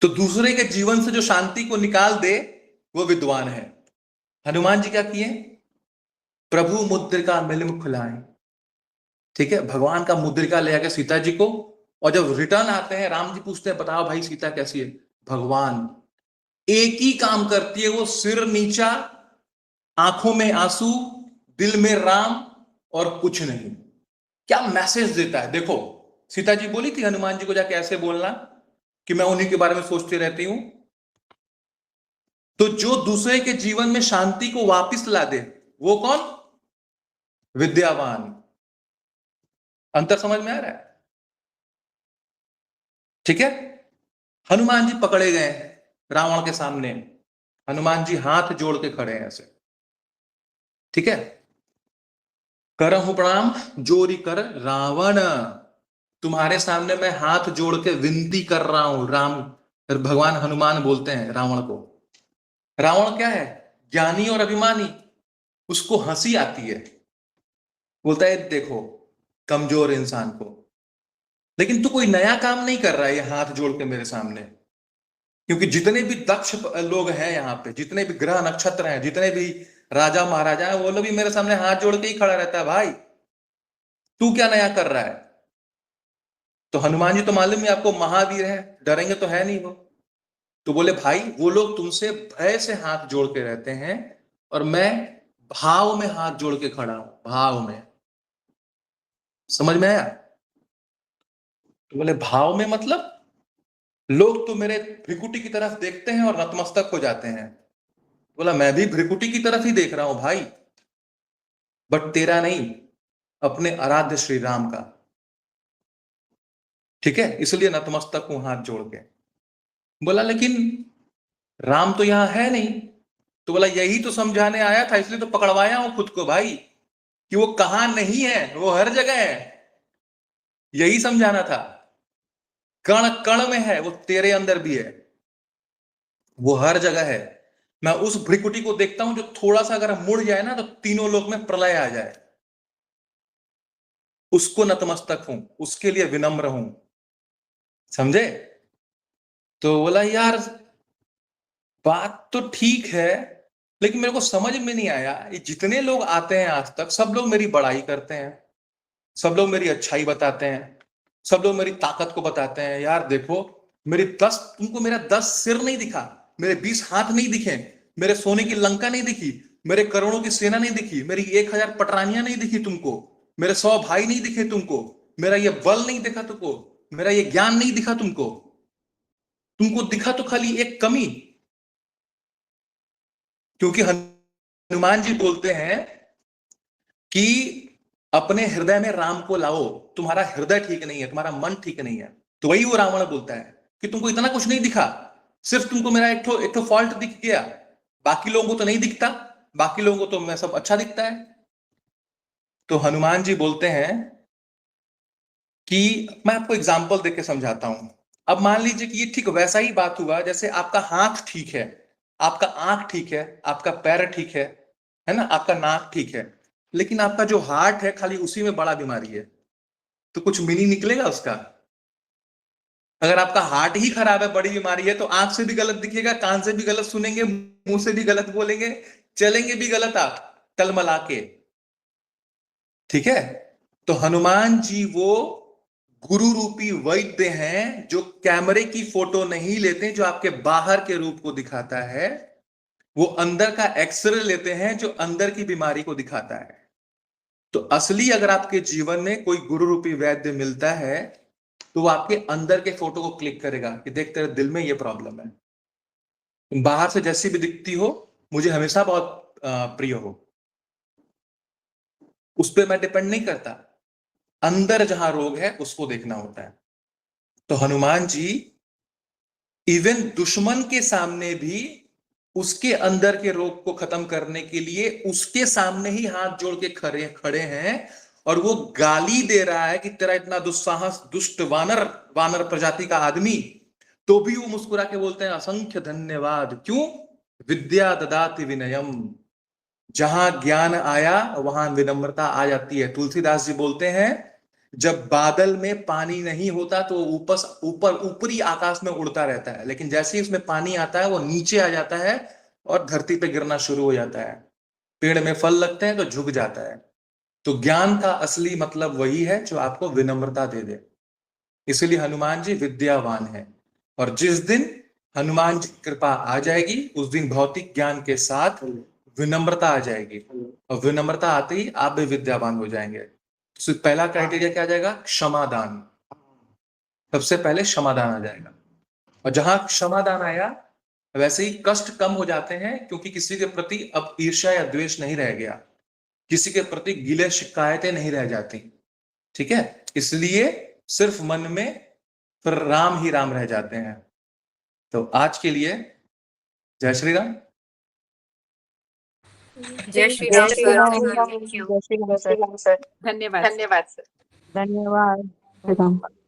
तो दूसरे के जीवन से जो शांति को निकाल दे वो विद्वान है। हनुमान जी क्या किए? प्रभु मुद्रिका मिलिम खुलाए। ठीक है, भगवान का मुद्रिका ले आके सीता जी को, और जब रिटर्न आते हैं राम जी पूछते हैं बताओ भाई सीता कैसी है? भगवान एक ही काम करती है, वो सिर नीचा, आंखों में आंसू, दिल में राम और कुछ नहीं। क्या मैसेज देता है देखो। सीता जी बोली थी हनुमान जी को जाके ऐसे बोलना कि मैं उन्हीं के बारे में सोचती रहती हूं। तो जो दूसरे के जीवन में शांति को वापस ला दे वो कौन? विद्यावान। अंतर समझ में आ रहा है? ठीक है, हनुमान जी पकड़े गए रावण के सामने, हनुमान जी हाथ जोड़ के खड़े हैं ऐसे। ठीक है, करहु प्रणाम जोरी कर रावण, तुम्हारे सामने मैं हाथ जोड़ के विनती कर रहा हूं। राम भगवान हनुमान बोलते हैं रावण को। रावण क्या है? ज्ञानी और अभिमानी। उसको हंसी आती है, बोलता है देखो कमजोर इंसान को, लेकिन तू कोई नया काम नहीं कर रहा है ये हाथ जोड़ के मेरे सामने, क्योंकि जितने भी दक्ष लोग हैं यहाँ पे, जितने भी ग्रह नक्षत्र हैं, जितने भी राजा महाराजा हैं, वो लोग भी मेरे सामने हाथ जोड़ के ही खड़ा रहता है। भाई तू क्या नया कर रहा है? तो हनुमान जी तो मालूम है आपको महावीर है, डरेंगे तो है नहीं वो। तो बोले भाई वो लोग तुमसे भय से हाथ जोड़ के रहते हैं और मैं भाव में हाथ जोड़ के खड़ा हूं, भाव में। समझ में आया? तो बोले भाव में मतलब लोग तो मेरे भ्रिकुटी की तरफ देखते हैं और नतमस्तक हो जाते हैं। बोला मैं भी भ्रिकुटी की तरफ ही देख रहा हूं भाई, बट तेरा नहीं, अपने आराध्य श्री राम का। ठीक है, इसलिए नतमस्तक हूं हाथ जोड़ के। बोला लेकिन राम तो यहां है नहीं। तो बोला यही तो समझाने आया था, इसलिए तो पकड़वाया हूं खुद को भाई कि वो कहां नहीं है, वो हर जगह है। यही समझाना था। कण कण में है, वो तेरे अंदर भी है, वो हर जगह है। मैं उस भ्रिकुटी को देखता हूं जो थोड़ा सा अगर मुड़ जाए ना तो तीनों लोक में प्रलय आ जाए। उसको नतमस्तक हूं, उसके लिए विनम्र हूं। समझे? तो बोला यार बात तो ठीक है, लेकिन मेरे को समझ में नहीं आया, ये जितने लोग आते हैं आज तक सब लोग मेरी बड़ाई करते हैं, सब लोग मेरी अच्छाई बताते हैं, सब लोग मेरी ताकत को बताते हैं। यार देखो, तुमको मेरा 10 सिर नहीं दिखा, मेरे 20 हाथ नहीं दिखे, मेरे सोने की लंका नहीं दिखी, मेरे करोड़ों की सेना नहीं दिखी, मेरी 1000 पटरानियां नहीं दिखी तुमको, मेरे 100 भाई नहीं दिखे तुमको, मेरा ये बल नहीं दिखा तुमको, मेरा ये ज्ञान नहीं दिखा तुमको। तुमको दिखा तो खाली एक कमी। क्योंकि हनुमान जी बोलते हैं कि अपने हृदय में राम को लाओ, तुम्हारा हृदय ठीक नहीं है, तुम्हारा मन ठीक नहीं है। तो वही वो रावण बोलता है कि तुमको इतना कुछ नहीं दिखा, सिर्फ तुमको मेरा एक ठो फॉल्ट दिख गया, बाकी लोगों को तो नहीं दिखता, बाकी लोगों को तो मैं सब अच्छा दिखता है। तो हनुमान जी बोलते हैं कि मैं आपको एग्जाम्पल देके समझाता हूं। अब मान लीजिए कि ये ठीक वैसा ही बात हुआ जैसे आपका हाथ ठीक है, आपका आंख ठीक है, आपका पैर ठीक है ना, आपका नाक ठीक है, लेकिन आपका जो हार्ट है खाली उसी में बड़ा बीमारी है, तो कुछ मीनिंग निकलेगा उसका? अगर आपका हार्ट ही खराब है, बड़ी बीमारी है, तो आंख से भी गलत दिखेगा, कान से भी गलत सुनेंगे, मुंह से भी गलत बोलेंगे, चलेंगे भी गलत आप टलमला के। ठीक है? तो हनुमान जी वो गुरु रूपी वैद्य हैं जो कैमरे की फोटो नहीं लेते, जो आपके बाहर के रूप को दिखाता है, वो अंदर का एक्सरे लेते हैं जो अंदर की बीमारी को दिखाता है। तो असली अगर आपके जीवन में कोई गुरु रूपी वैद्य मिलता है तो वो आपके अंदर के फोटो को क्लिक करेगा कि देख तेरे दिल में ये प्रॉब्लम है, तुम बाहर से जैसी भी दिखती हो मुझे हमेशा बहुत प्रिय हो, उस पर मैं डिपेंड नहीं करता, अंदर जहां रोग है उसको देखना होता है। तो हनुमान जी इवन दुश्मन के सामने भी उसके अंदर के रोग को खत्म करने के लिए उसके सामने ही हाथ जोड़ के खड़े हैं, और वो गाली दे रहा है कि तेरा इतना दुस्साहस, दुष्ट वानर प्रजाति का आदमी, तो भी वो मुस्कुरा के बोलते हैं असंख्य धन्यवाद। क्यों? विद्या ददाति विनयम। जहां ज्ञान आया वहां विनम्रता आ जाती है। तुलसीदास जी बोलते हैं जब बादल में पानी नहीं होता तो ऊपरी आकाश में उड़ता रहता है, लेकिन जैसे ही उसमें पानी आता है वो नीचे आ जाता है और धरती पे गिरना शुरू हो जाता है। पेड़ में फल लगते हैं तो झुक जाता है। तो ज्ञान का असली मतलब वही है जो आपको विनम्रता दे दे। इसलिए हनुमान जी विद्यावान है, और जिस दिन हनुमान जी की कृपा आ जाएगी उस दिन भौतिक ज्ञान के साथ विनम्रता आ जाएगी, और विनम्रता आते ही आप भी विद्यावान हो जाएंगे। तो पहला क्राइटेरिया क्या आ जाएगा? क्षमादान। सबसे पहले क्षमादान आ जाएगा, और जहां क्षमादान आया वैसे ही कष्ट कम हो जाते हैं, क्योंकि किसी के प्रति अब ईर्ष्या या द्वेष नहीं रह गया, किसी के प्रति गिले शिकायतें नहीं रह जाती। ठीक है? इसलिए सिर्फ मन में फिर राम ही राम रह जाते हैं। तो आज के लिए जय श्री राम। जय श्री राम सर, जय श्री राम सर। धन्यवाद। धन्यवाद सर। धन्यवाद।